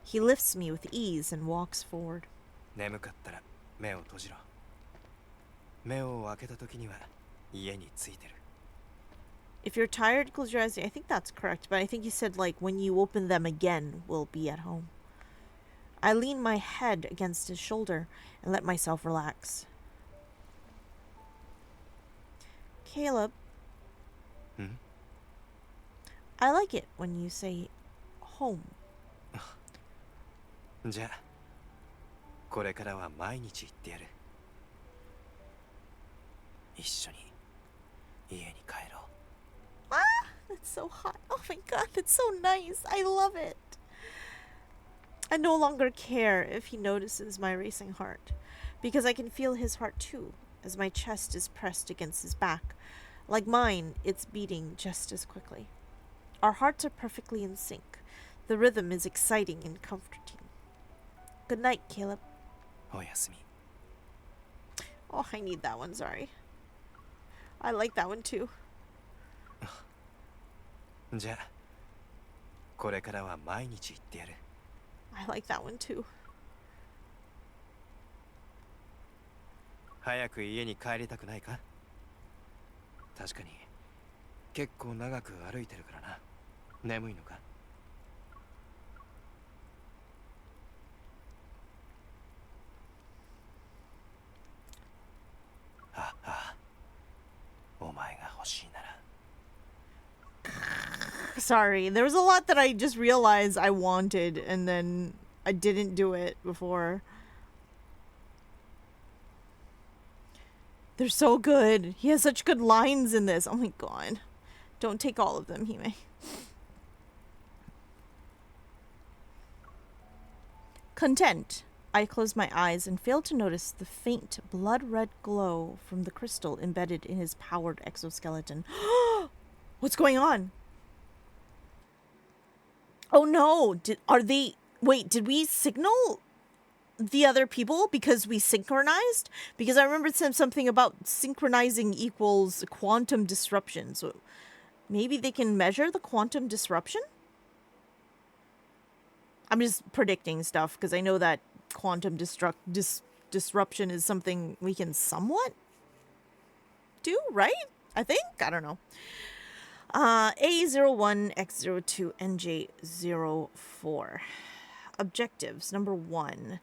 He lifts me with ease and walks forward.
眠かったら目を閉じろ。目を開けた時には家に着いてる。
If you're tired, close your eyes. I think that's correct, but I think you said, like, when you open them again, we'll be at home. I lean my head against his shoulder and let myself relax. Caleb.
Hmm?
I like it when you say home.
じゃあこれからは毎日行ってやる。一緒に家に帰ろう。
Ah, that's so hot. Oh my god, that's so nice. I love it. I no longer care if he notices my racing heart, because I can feel his heart too, as my chest is pressed against his back. Like mine, it's beating just as quickly. Our hearts are perfectly in sync. The rhythm is exciting and comforting. Good night, Caleb.
おやすみ。
Oh, I need that one, sorry. I like that one too.
じゃあこれからは毎日行ってやる。
I like that one too.
早く家に帰りたくないか？確かに結構長く歩いてるからな。眠いのか？ ああ、お前が欲しいなら。
Sorry, there was a lot that I just realized I wanted and then I didn't do it before. They're so good. He has such good lines in this. Oh my god. Don't take all of them, Hime. Content. I close my eyes and fail to notice the faint blood-red glow from the crystal embedded in his powered exoskeleton. What's going on? Oh no! Did we signal the other people because we synchronized? Because I remember something about synchronizing equals quantum disruption. So maybe they can measure the quantum disruption? I'm just predicting stuff because I know that quantum disruption is something we can somewhat do, right? I think? I don't know. A01X02NJ04. Objectives. Number 1.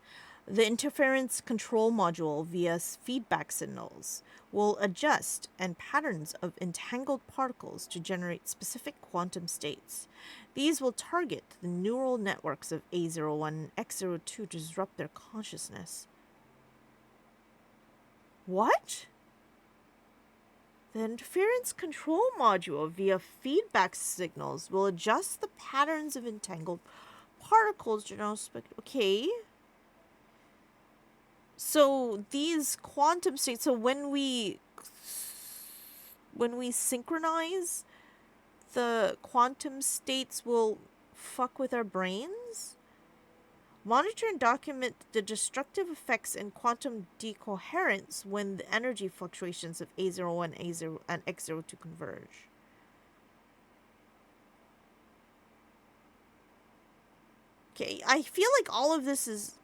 The interference control module via feedback signals will adjust and patterns of entangled particles to generate specific quantum states. These will target the neural networks of A01 and X02 to disrupt their consciousness. What? The interference control module via feedback signals will adjust the patterns of entangled particles to know. Okay. So these quantum states, so when we synchronize, the quantum states will fuck with our brains? Monitor and document the destructive effects in quantum decoherence when the energy fluctuations of A01, A0, and X02 converge. Okay, I feel like all of this is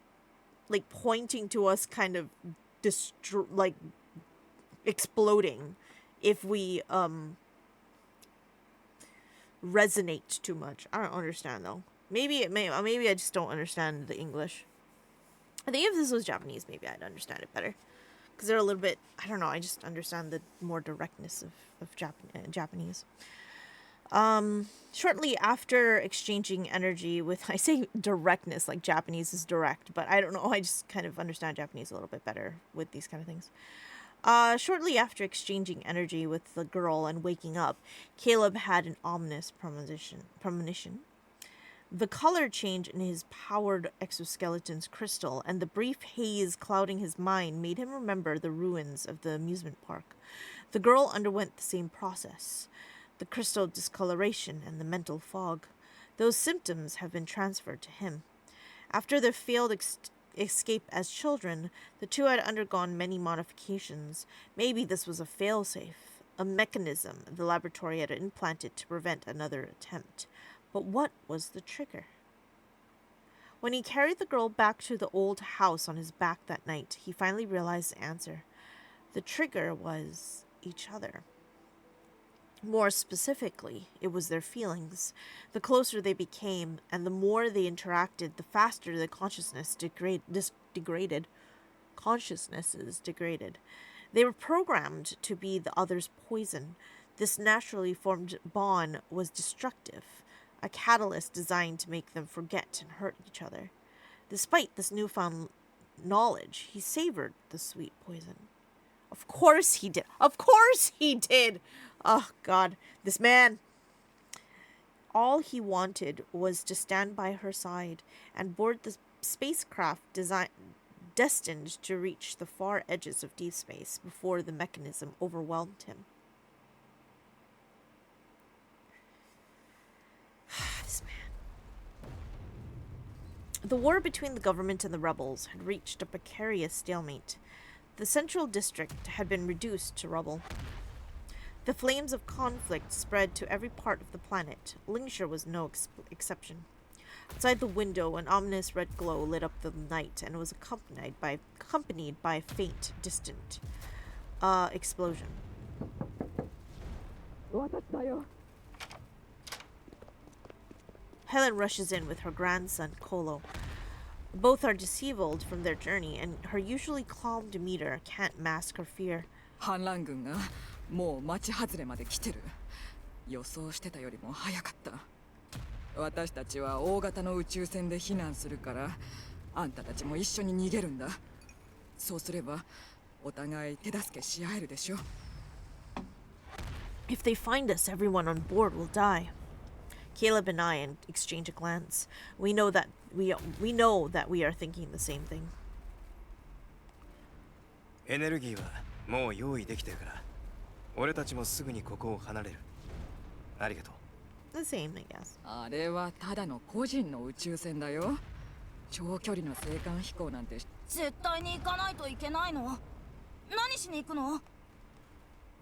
like pointing to us kind of exploding if we resonate too much. I don't understand though. Maybe I just don't understand the English. I think if this was Japanese, maybe I'd understand it better. Because they're a little bit, I don't know, I just understand the more directness of Japanese. Shortly after exchanging energy with, I say directness, like Japanese is direct, but I don't know, I just kind of understand Japanese a little bit better with these kind of things. Shortly after exchanging energy with the girl and waking up, Caleb had an ominous premonition. The color change in his powered exoskeleton's crystal and the brief haze clouding his mind made him remember the ruins of the amusement park. The girl underwent the same process. The crystal discoloration and the mental fog. Those symptoms have been transferred to him. After their failed escape as children, the two had undergone many modifications. Maybe this was a failsafe, a mechanism the laboratory had implanted to prevent another attempt. But what was the trigger? When he carried the girl back to the old house on his back that night, he finally realized the answer. The trigger was each other. More specifically, it was their feelings. The closer they became, and the more they interacted, the faster the consciousnesses degraded. They were programmed to be the other's poison. This naturally formed bond was destructive, a catalyst designed to make them forget and hurt each other. Despite this newfound knowledge, he savored the sweet poison. Of course he did. Of course he did. Oh, God. This man. All he wanted was to stand by her side and board the spacecraft destined to reach the far edges of deep space before the mechanism overwhelmed him. This man. The war between the government and the rebels had reached a precarious stalemate. The central district had been reduced to rubble. The flames of conflict spread to every part of the planet. Lingshire was no exception. Outside the window, an ominous red glow lit up the night and was accompanied by a faint, distant explosion. Helen rushes in with her grandson, Kolo. Both are disabled from their journey, and her usually calm demeanor can't mask her fear.
反乱軍がもう町外れまで来てる。予想してたよりも早かった。私たちは大型の宇宙船で避難するから、あんたたちも一緒に逃げるんだ。そうすればお互い手助けし合えるでしょ。
If they find us, everyone on board will die. Caleb and I exchange a glance. We know that we are thinking the same thing.
エネルギーはもう用意できてるから、俺たちもすぐにここを離れる。ありがとう。
The same, I guess.
あれはただの個人の宇宙船だよ。長距離の青函飛行なんて。
絶対に行かないといけないの？何しに行くの？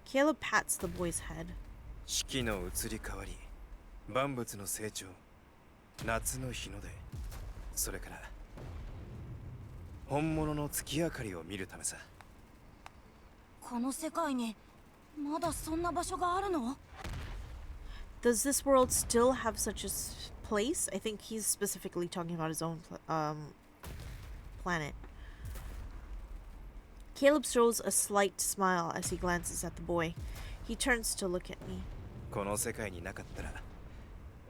Caleb pats the boy's head.
四季の移り変わり、万物の成長、夏の日の出、それから本物の月明かりを見るためさ。
この世界にまだそんな場所があるの？
Does this world still have such a place? I think he's specifically talking about his own planet. Caleb shows a slight smile as he glances at the boy. He turns to look at me.
この世界になかったら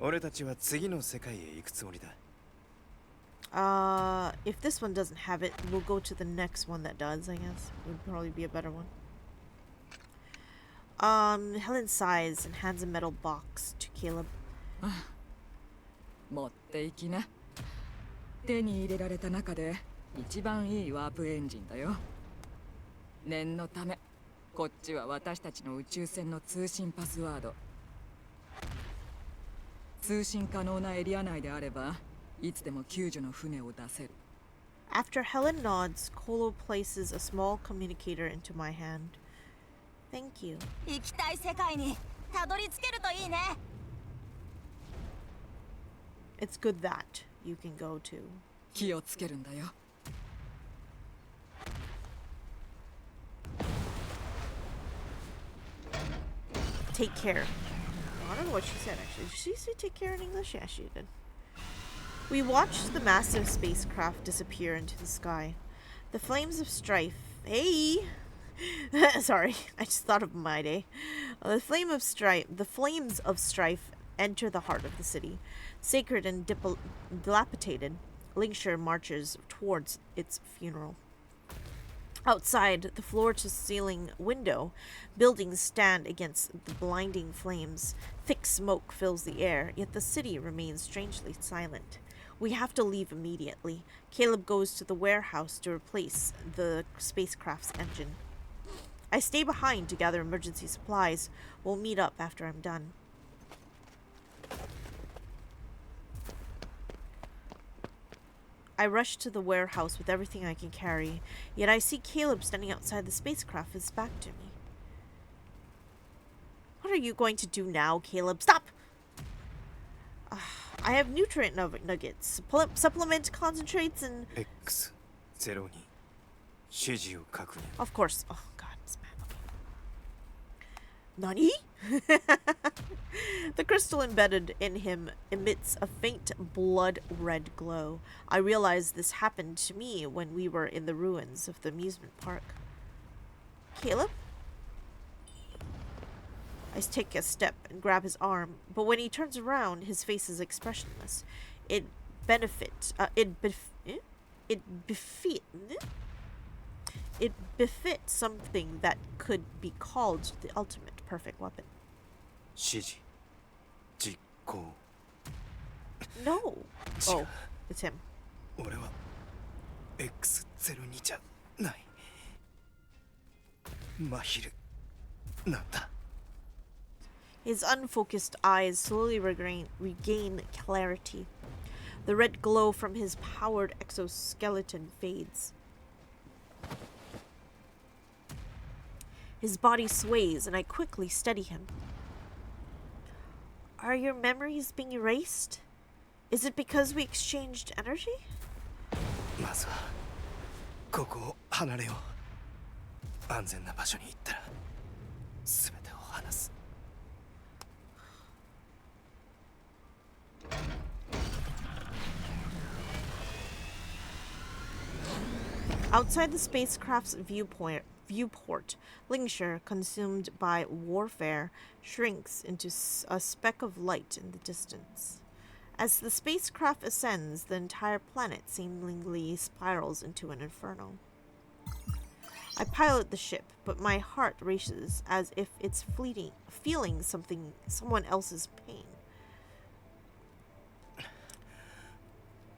俺たちは次の世界へ行くつもりだ。
If this one doesn't have it, we'll go to the next one that does, I guess. Would probably be a better one. Helen sighs and hands a metal box to Caleb.
持っていきな。手に入れられた中で一番いいワープエンジンだよ。念のため、こっちは私たちの宇宙船の通信パスワード。通信可能なエリア内であれば、いつでも救助の船を出せる。
After Helen nods, Kolo places a small communicator into my hand. Thank you.
行きたい世界にたどり着けるといいね。
It's good that you can go to.
気をつけるんだよ。
Take care. I don't know what she said actually. Did she say take care in English? Yeah, she did. We watched the massive spacecraft disappear into the sky. The flames of strife. Hey! Sorry, I just thought of my day. The flames of strife enter the heart of the city. Sacred and dilapidated, Linkshire marches towards its funeral. Outside, the floor-to-ceiling window, buildings stand against the blinding flames. Thick smoke fills the air, yet the city remains strangely silent. We have to leave immediately. Caleb goes to the warehouse to replace the spacecraft's engine. I stay behind to gather emergency supplies. We'll meet up after I'm done. I rush to the warehouse with everything I can carry, yet I see Caleb standing outside the spacecraft with his back to me. What are you going to do now, Caleb? Stop! I have nutrient nuggets, supplement concentrates, and...
𝑥02 指示を確認。
Of course. Oh, God, this man. Nani? The crystal embedded in him emits a faint blood-red glow. I realize this happened to me when we were in the ruins of the amusement park. Caleb? I take a step and grab his arm, but when he turns around, his face is expressionless. It befits something that could be called the ultimate perfect weapon.
指示実行。
No. Oh, it's him.
俺は X02 じゃない。マヒルなんだ。
His unfocused eyes slowly regain clarity. The red glow from his powered exoskeleton fades. His body sways, and I quickly steady him. Are your memories being erased? Is it because we exchanged energy?
まずはここを離れよう。安全な場所に行ったら全てを話す。
Outside the spacecraft's viewport, Linkshire, consumed by warfare, shrinks into a speck of light in the distance. As the spacecraft ascends, the entire planet seemingly spirals into an inferno. I pilot the ship, but my heart races as if it's feeling someone else's pain.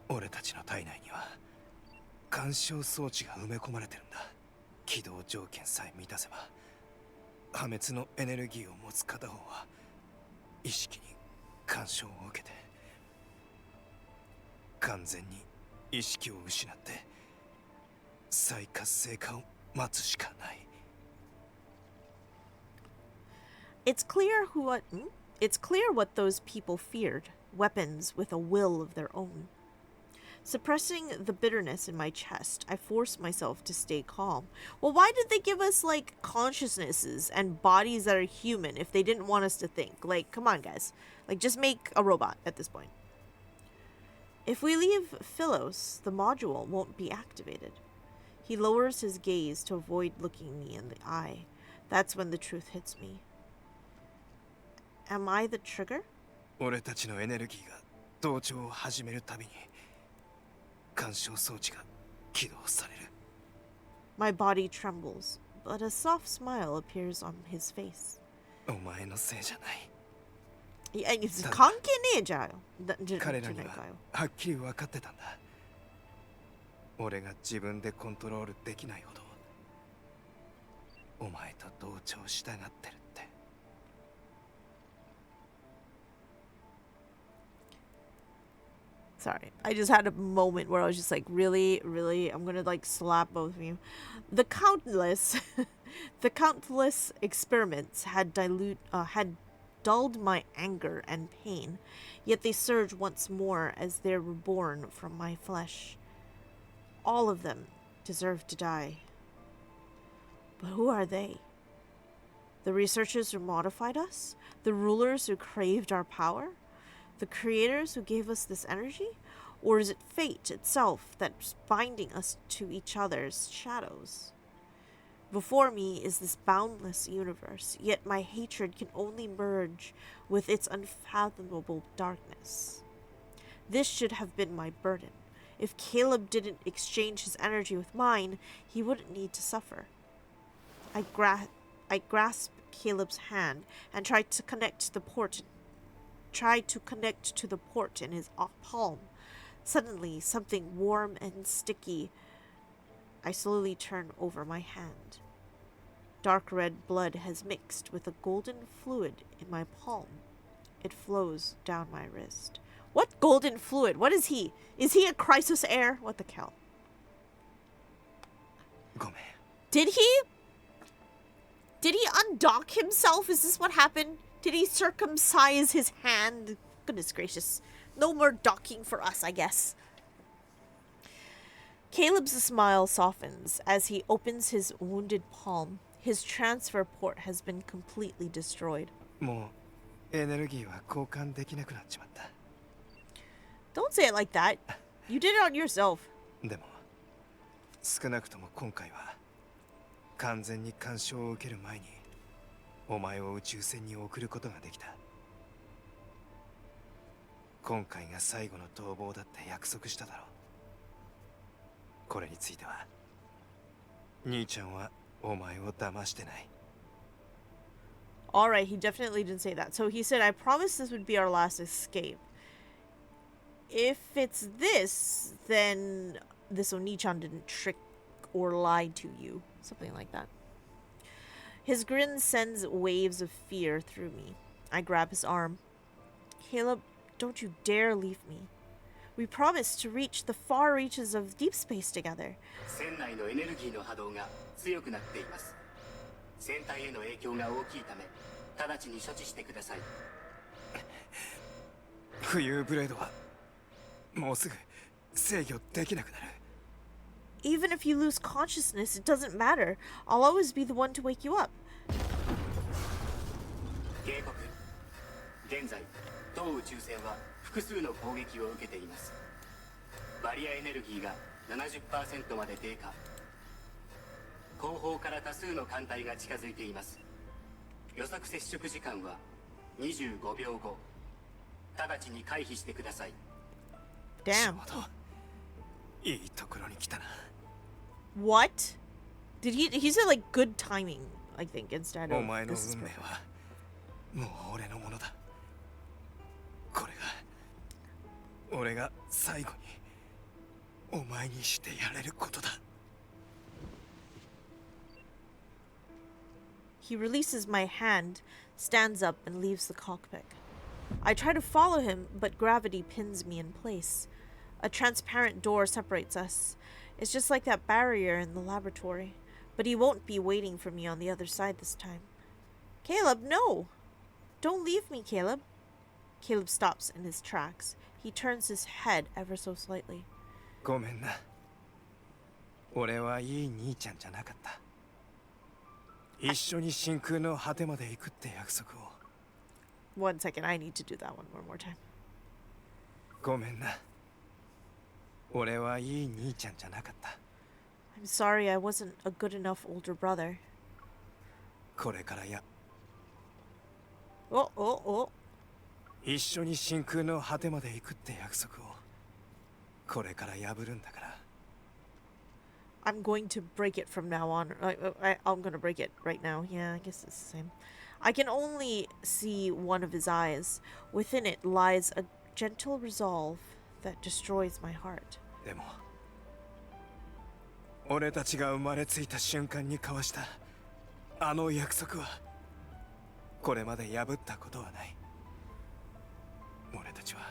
俺たちの体内には干渉装置が埋め込まれてるんだ。起動条件さえ満たせば破滅のエネルギーを持つ片方は意識に干渉を受けて完全に意識を失って再活性化を待つしかない。
It's clear what those people feared. Weapons with a will of their own. Suppressing the bitterness in my chest, I force myself to stay calm. Well, why did they give us, like, consciousnesses and bodies that are human if they didn't want us to think? Like, come on, guys. Like, just make a robot at this point. If we leave Philos, the module won't be activated. He lowers his gaze to avoid looking me in the eye. That's when the truth hits me. Am I the trigger?
俺たちのエネルギーが同調を始めるたびに干渉装置が起動される。
My body trembles, but a soft smile appears on his face.
お前のせいじゃない。
関係ねえじゃん。
彼らにははっきり分かってたんだ。俺が自分でコントロールできないほどお前と同調したがってるって。
Sorry, I just had a moment where I was just like, really, really, I'm gonna like slap both of you. The countless experiments had dulled my anger and pain, yet they surged once more as they were born from my flesh. All of them deserve to die. But who are they? The researchers who modified us? The rulers who craved our power? The creators who gave us this energy? Or is it fate itself that's binding us to each other's shadows? Before me is this boundless universe, yet my hatred can only merge with its unfathomable darkness. This should have been my burden. If Caleb didn't exchange his energy with mine, he wouldn't need to suffer. I grasped Caleb's hand and tried to connect to the port in his palm. Suddenly, something warm and sticky. I slowly turn over my hand. Dark red blood has mixed with a golden fluid in my palm. It flows down my wrist. What golden fluid? What is he? Is he a crisis heir? What the hell?
ごめん。
Did he undock himself? Is this what happened? Did he circumcise his hand? Goodness gracious. No more docking for us, I guess. Caleb's smile softens as he opens his wounded palm. His transfer port has been completely destroyed.
もうエネルギーは交換できなくなっちまった。
Don't say it like that. You did it on yourself.
でも少なくとも今回は完全に干渉を受ける前にお前を宇宙船に送ることができた。今回が最後の逃亡だって約束しただろう。これについては兄ちゃんはお前を騙してない。
Alright, he definitely didn't say that. So he said, I promised this would be our last escape. If it's this, then this Oni-chan didn't trick or lie to you. Something like that. His grin sends waves of fear through me. I grab his arm. Caleb, don't you dare leave me. We promised to reach the far reaches of deep space together.
船内のエネルギーの波動が強くなっています。船体への影響が大きいため、直ちに処置してください。
浮遊ブレードはもうすぐ制御できなくなる。
Even if you lose consciousness, it doesn't matter. I'll always be the one to wake you up.
警告。現在、当宇宙船は複数の攻撃を受けています。バリアエネルギーが 70% まで低下。後方から多数の艦隊が近づいています。予測接触時間は25秒後。直ちに回避してください。
Damn.
いいところに来たな。
What? He said like good timing, I think, instead
お
of
前の
this is
運命
perfect.
はもう俺のものだ。これが俺が最後にお前にしてやれることだ。
He releases my hand, stands up, and leaves the cockpit. I try to follow him, but gravity pins me in place. A transparent door separates us. It's just like that barrier in the laboratory. But he won't be waiting for me on the other side this time. Caleb, no! Don't leave me, Caleb. Caleb stops in his tracks. He turns his head ever so slightly.
ごめんな。俺はいい兄ちゃんじゃなかった。一緒に真空の果てまで行くって約束を。
One second, I need to do that one more time.
ごめんな。俺はいい兄ちゃんじゃなかった。
I'm sorry I wasn't a good enough older brother.
これからや
Oh.
一緒に真空の果てまで行くって約束をこれから破るんだから
I'm going to break it from now on. I'm going to break it right now. Yeah, I guess it's the same. I can only see one of his eyes. Within it lies a gentle resolve that destroys my heart.
でも俺たちが生まれついた瞬間に交わしたあの約束はこれまで破ったことはない俺たちは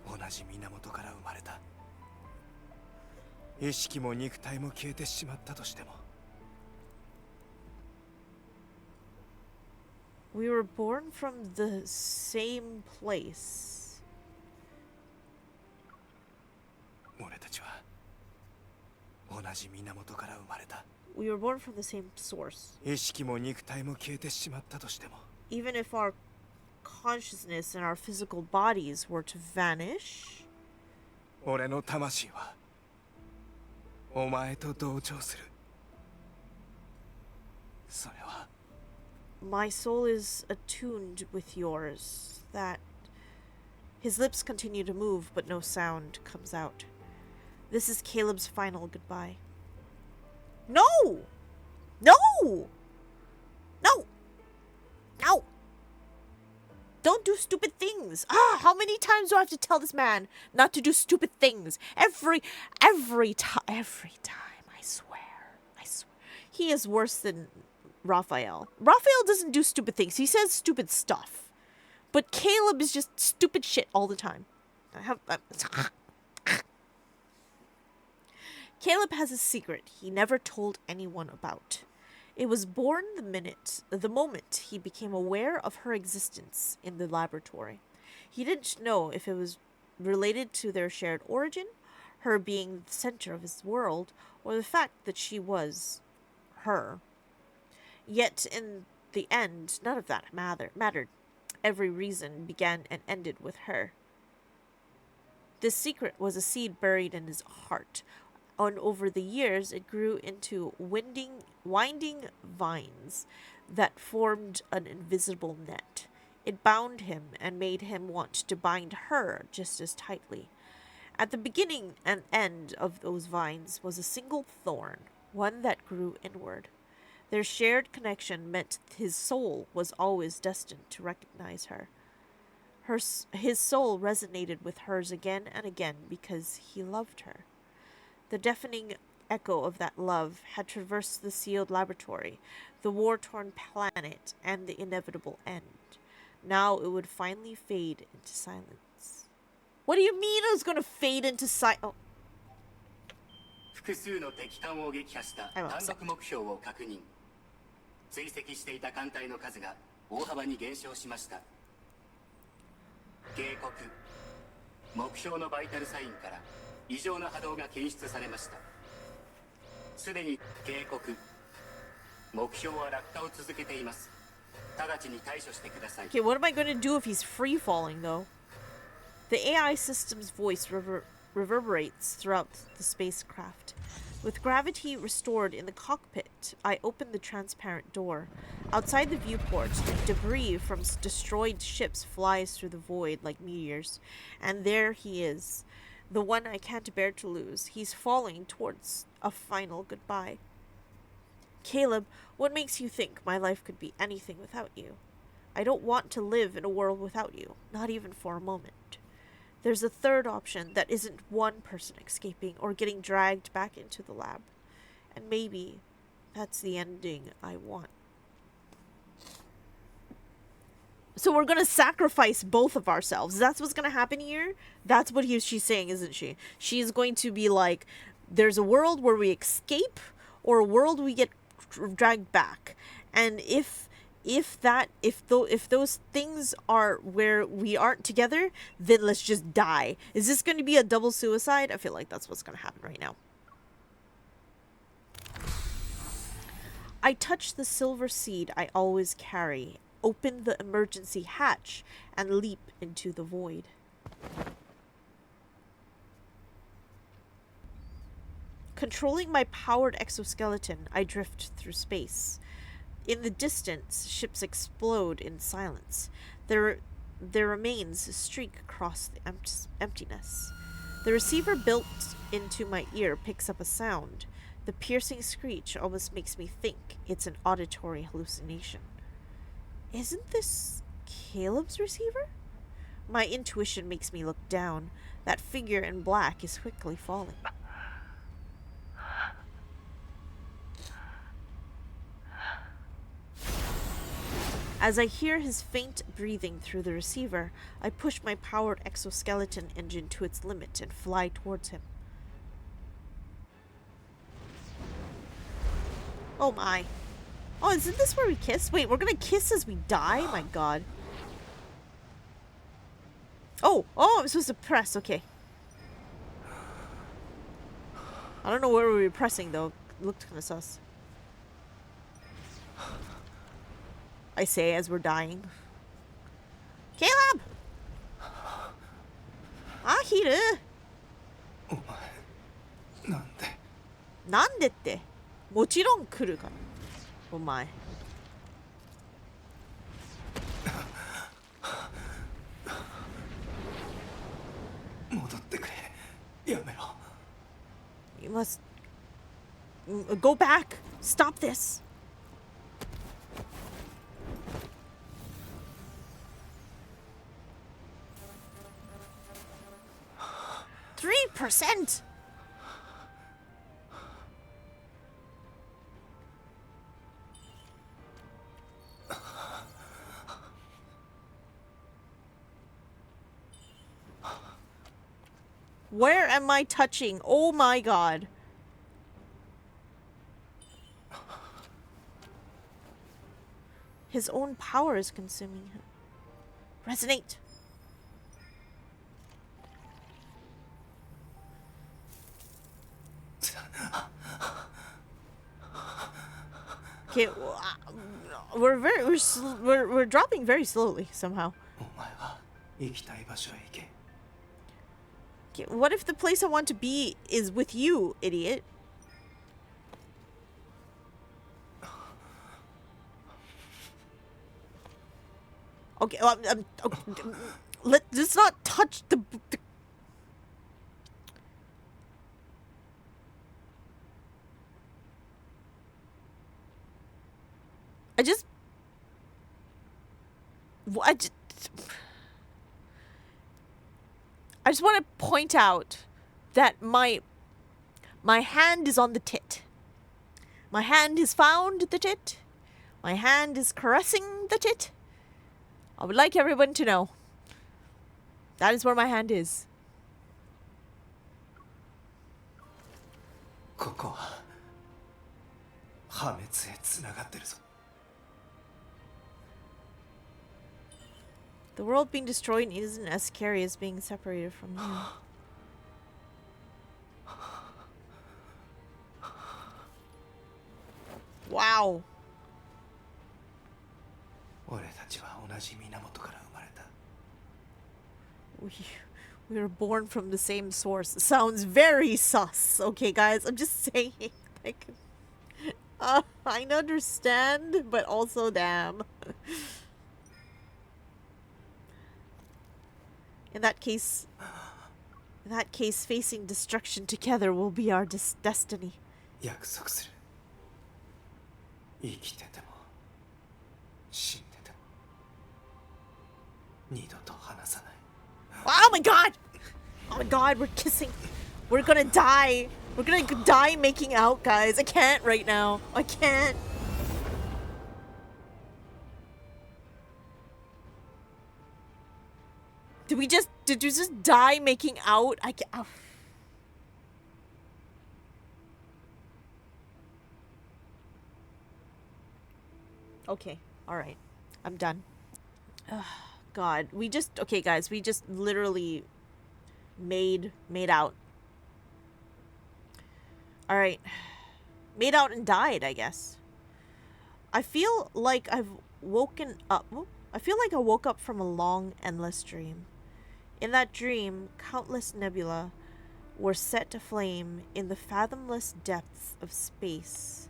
同じ源から生まれた意識も肉体も消えてしまったとしても
We were born from the same place.
俺たちは同じ源から生まれた
We were born from the same source.
意識も肉体も消えてしまったとしても
Even if our consciousness and our physical bodies were to vanish,
俺の魂はお前と同調するそれは
my soul is attuned with yours. That his lips continue to move, but no sound comes out. This is Caleb's final goodbye. No! No! No! No! Don't do stupid things. How many times do I have to tell this man not to do stupid things? Every time, I swear. He is worse than Raphael. Raphael doesn't do stupid things. He says stupid stuff. But Caleb is just stupid shit all the time. Caleb has a secret he never told anyone about. It was born the moment he became aware of her existence in the laboratory. He didn't know if it was related to their shared origin, her being the center of his world, or the fact that she was her. Yet in the end, none of that mattered. Every reason began and ended with her. This secret was a seed buried in his heart. And over the years, it grew into winding vines that formed an invisible net. It bound him and made him want to bind her just as tightly. At the beginning and end of those vines was a single thorn, one that grew inward. Their shared connection meant his soul was always destined to recognize her. His soul resonated with hers again and again because he loved her. The deafening echo of that love had traversed the sealed laboratory, the war-torn planet, and the inevitable end. Now it would finally fade into silence. What do you mean it was going to fade into silence? Oh.
複数の敵艦を撃破した単独目標を確認追跡していた艦隊の数が大幅に減少しました警告目標のバイタルサインから異常な波動が検出されましたすでに警告目標は落下を続けています直ちに対処してください
Okay, what am I going to do if he's free falling though? The AI system's voice reverberates throughout the spacecraft. With gravity restored in the cockpit, I open the transparent door. Outside the viewport, debris from destroyed ships flies through the void like meteors. And there he is, the one I can't bear to lose. He's falling towards a final goodbye. Caleb, what makes you think my life could be anything without you? I don't want to live in a world without you, not even for a moment. There's a third option that isn't one person escaping or getting dragged back into the lab. And maybe that's the ending I want. So we're going to sacrifice both of ourselves. That's what's going to happen here? That's what she's saying, isn't she? She's going to be like, there's a world where we escape or a world we get dragged back. And if those things are where we aren't together, then let's just die. Is this going to be a double suicide? I feel like that's what's going to happen right now. I touch the silver seed I always carry, open the emergency hatch, and leap into the void. Controlling my powered exoskeleton, I drift through space. In the distance, ships explode in silence. Their remains streak across the emptiness. The receiver built into my ear picks up a sound. The piercing screech almost makes me think it's an auditory hallucination. Isn't this Caleb's receiver? My intuition makes me look down. That figure in black is quickly falling. As I hear his faint breathing through the receiver, I push my powered exoskeleton engine to its limit and fly towards him. Oh my. Oh, isn't this where we kiss? Wait, we're gonna kiss as we die? My god. Oh, I'm supposed to press, okay. I don't know where we were pressing though. It looked kinda sus. I say as we're dying. Caleb! Ahiru!
お前なんで
なんでって。もちろん来るから。お前。
戻ってくれやめろ
You must go back. Stop this. %. Where am I touching? Oh my god. His own power is consuming him. Resonate. Okay, we're dropping very slowly somehow. Okay, what if the place I want to be is with you, idiot? Okay, let's not touch the I just want to point out that my hand is on the tit. My hand has found the tit. My hand is caressing the tit. I would like everyone to know that is where my hand is.
ここは破滅へつながってるぞ
The world being destroyed isn't as scary as being separated from you. Wow. We were born from the same source. Sounds very sus. Okay, guys, I'm just saying. Like, I understand, but also damn. In that case, facing destruction together will be our destiny. Oh my god! Oh my god, we're kissing. We're gonna die. We're gonna die making out, guys. I can't right now. I can't. Did you just die making out? I can't. Oh. Okay, all right, I'm done. God, okay, guys, we just literally made out. All right, made out and died, I guess. I feel like I've woken up. I feel like I woke up from a long, endless dream. In that dream, countless nebula were set aflame in the fathomless depths of space.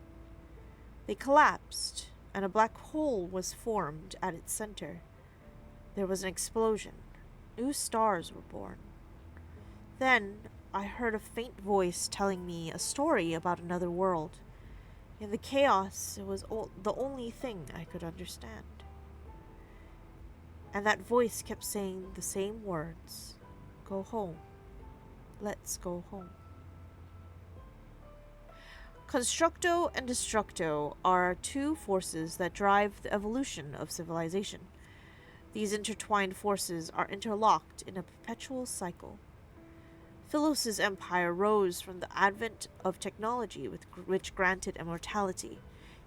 They collapsed, and a black hole was formed at its center. There was an explosion. New stars were born. Then I heard a faint voice telling me a story about another world. In the chaos, it was the only thing I could understand. And that voice kept saying the same words. Go home. Let's go home. Constructo and Destructo are two forces that drive the evolution of civilization. These intertwined forces are interlocked in a perpetual cycle. Philos' empire rose from the advent of technology which granted immortality,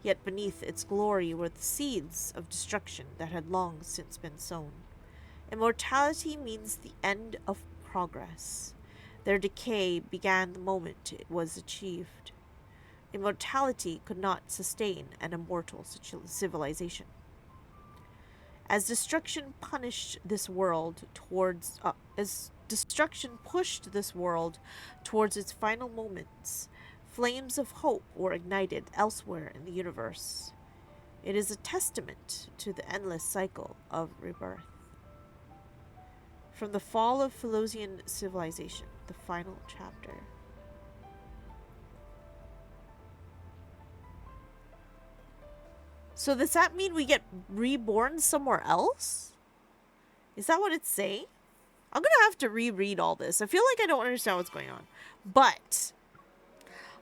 yet beneath its glory were the seeds of destruction that had long since been sown. Immortality means the end of progress. Their decay began the moment it was achieved. Immortality could not sustain an immortal civilization. As destruction pushed this world towards its final moments, flames of hope were ignited elsewhere in the universe. It is a testament to the endless cycle of rebirth. From the fall of Philosian civilization, the final chapter. So does that mean we get reborn somewhere else? Is that what it's saying? I'm gonna have to reread all this. I feel like I don't understand what's going on. But,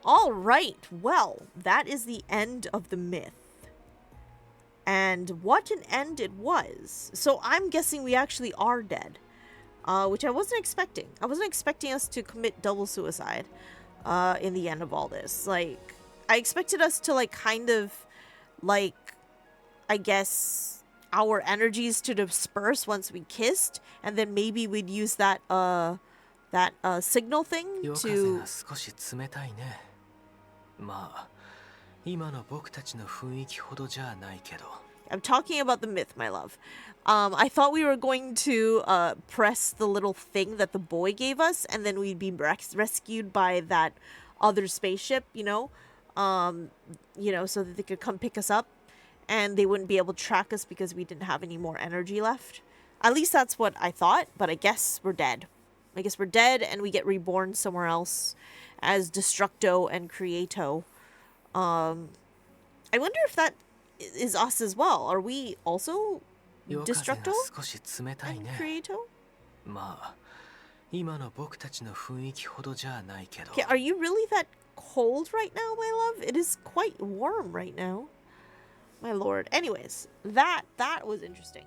alright, well, that is the end of the myth. And what an end it was. So I'm guessing we actually are dead. Which I wasn't expecting. I wasn't expecting us to commit double suicide in the end of all this. Like, I expected us to, like, kind of, like, I guess, our energies to disperse once we kissed, and then maybe we'd use that signal thing to... I'm talking about the myth, my love. I thought we were going to press the little thing that the boy gave us, and then we'd be rescued by that other spaceship, you know, so that they could come pick us up, and they wouldn't be able to track us because we didn't have any more energy left. At least that's what I thought, but I guess we're dead. I guess we're dead, and we get reborn somewhere else as Destructo and Creato. I wonder if that is us as well. Are we also Destructo and Creato? Okay, are you really that cold right now, my love? It is quite warm right now, my lord. Anyways, that was interesting.